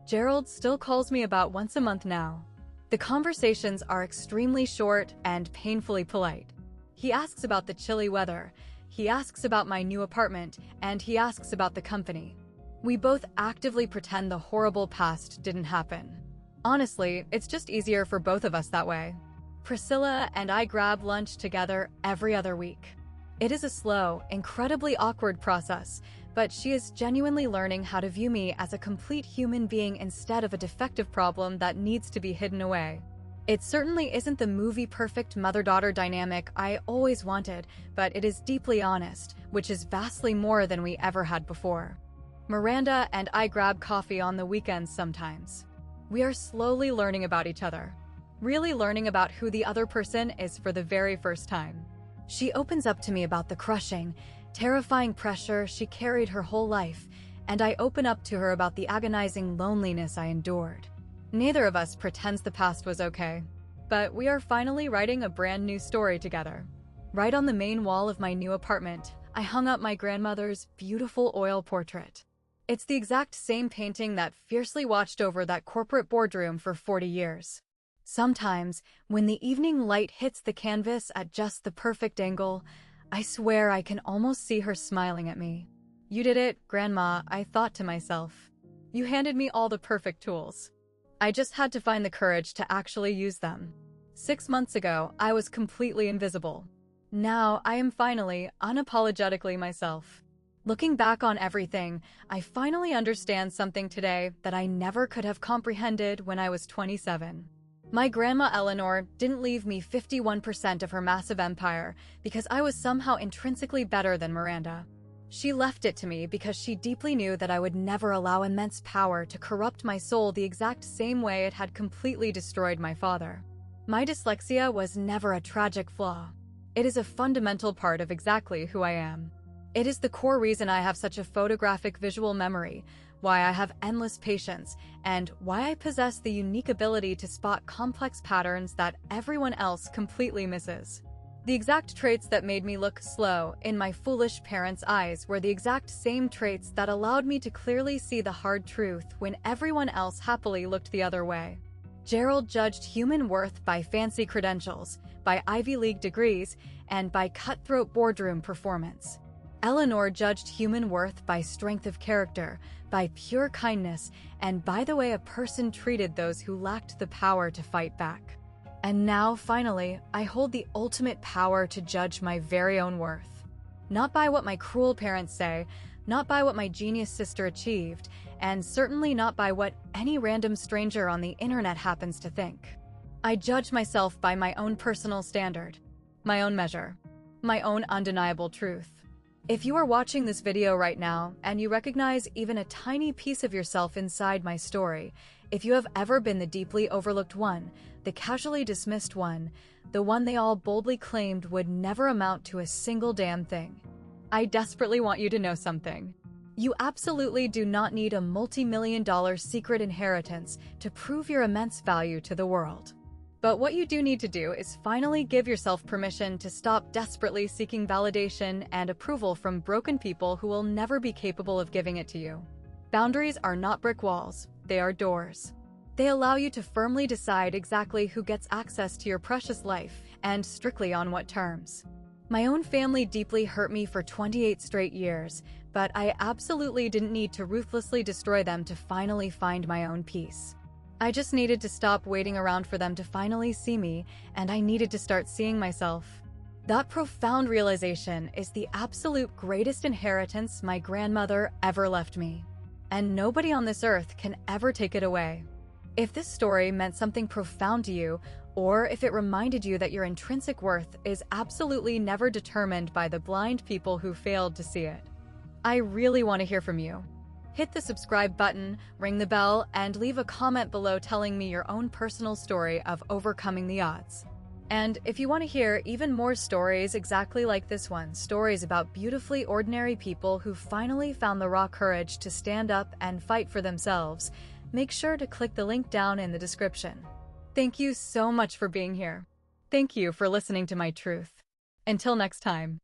Gerald still calls me about once a month now. The conversations are extremely short and painfully polite. He asks about the chilly weather, he asks about my new apartment, and he asks about the company. We both actively pretend the horrible past didn't happen. Honestly, it's just easier for both of us that way. Priscilla and I grab lunch together every other week. It is a slow, incredibly awkward process, but she is genuinely learning how to view me as a complete human being instead of a defective problem that needs to be hidden away. It certainly isn't the movie-perfect mother-daughter dynamic I always wanted, but it is deeply honest, which is vastly more than we ever had before. Miranda and I grab coffee on the weekends sometimes. We are slowly learning about each other. Really learning about who the other person is for the very first time. She opens up to me about the crushing, terrifying pressure she carried her whole life, and I open up to her about the agonizing loneliness I endured. Neither of us pretends the past was okay, but we are finally writing a brand new story together. Right on the main wall of my new apartment, I hung up my grandmother's beautiful oil portrait. It's the exact same painting that fiercely watched over that corporate boardroom for 40 years. Sometimes, when the evening light hits the canvas at just the perfect angle, I swear I can almost see her smiling at me. You did it, Grandma, I thought to myself. You handed me all the perfect tools. I just had to find the courage to actually use them. 6 months ago, I was completely invisible. Now, I am finally, unapologetically myself. Looking back on everything, I finally understand something today that I never could have comprehended when I was 27. My grandma Eleanor didn't leave me 51% of her massive empire because I was somehow intrinsically better than Miranda. She left it to me because she deeply knew that I would never allow immense power to corrupt my soul the exact same way it had completely destroyed my father. My dyslexia was never a tragic flaw. It is a fundamental part of exactly who I am. It is the core reason I have such a photographic visual memory, why I have endless patience, and why I possess the unique ability to spot complex patterns that everyone else completely misses. The exact traits that made me look slow in my foolish parents' eyes were the exact same traits that allowed me to clearly see the hard truth when everyone else happily looked the other way. Gerald judged human worth by fancy credentials, by Ivy League degrees, and by cutthroat boardroom performance. Eleanor judged human worth by strength of character, by pure kindness, and by the way a person treated those who lacked the power to fight back. And now, finally, I hold the ultimate power to judge my very own worth. Not by what my cruel parents say, not by what my genius sister achieved, and certainly not by what any random stranger on the internet happens to think. I judge myself by my own personal standard, my own measure, my own undeniable truth. If you are watching this video right now and you recognize even a tiny piece of yourself inside my story, if you have ever been the deeply overlooked one, the casually dismissed one, the one they all boldly claimed would never amount to a single damn thing, I desperately want you to know something. You absolutely do not need a multi-million-dollar secret inheritance to prove your immense value to the world. But what you do need to do is finally give yourself permission to stop desperately seeking validation and approval from broken people who will never be capable of giving it to you. Boundaries are not brick walls, they are doors. They allow you to firmly decide exactly who gets access to your precious life and strictly on what terms. My own family deeply hurt me for 28 straight years, but I absolutely didn't need to ruthlessly destroy them to finally find my own peace. I just needed to stop waiting around for them to finally see me, and I needed to start seeing myself. That profound realization is the absolute greatest inheritance my grandmother ever left me, and nobody on this earth can ever take it away. If this story meant something profound to you, or if it reminded you that your intrinsic worth is absolutely never determined by the blind people who failed to see it, I really want to hear from you. Hit the subscribe button, ring the bell, and leave a comment below telling me your own personal story of overcoming the odds. And if you want to hear even more stories exactly like this one, stories about beautifully ordinary people who finally found the raw courage to stand up and fight for themselves, make sure to click the link down in the description. Thank you so much for being here. Thank you for listening to my truth. Until next time.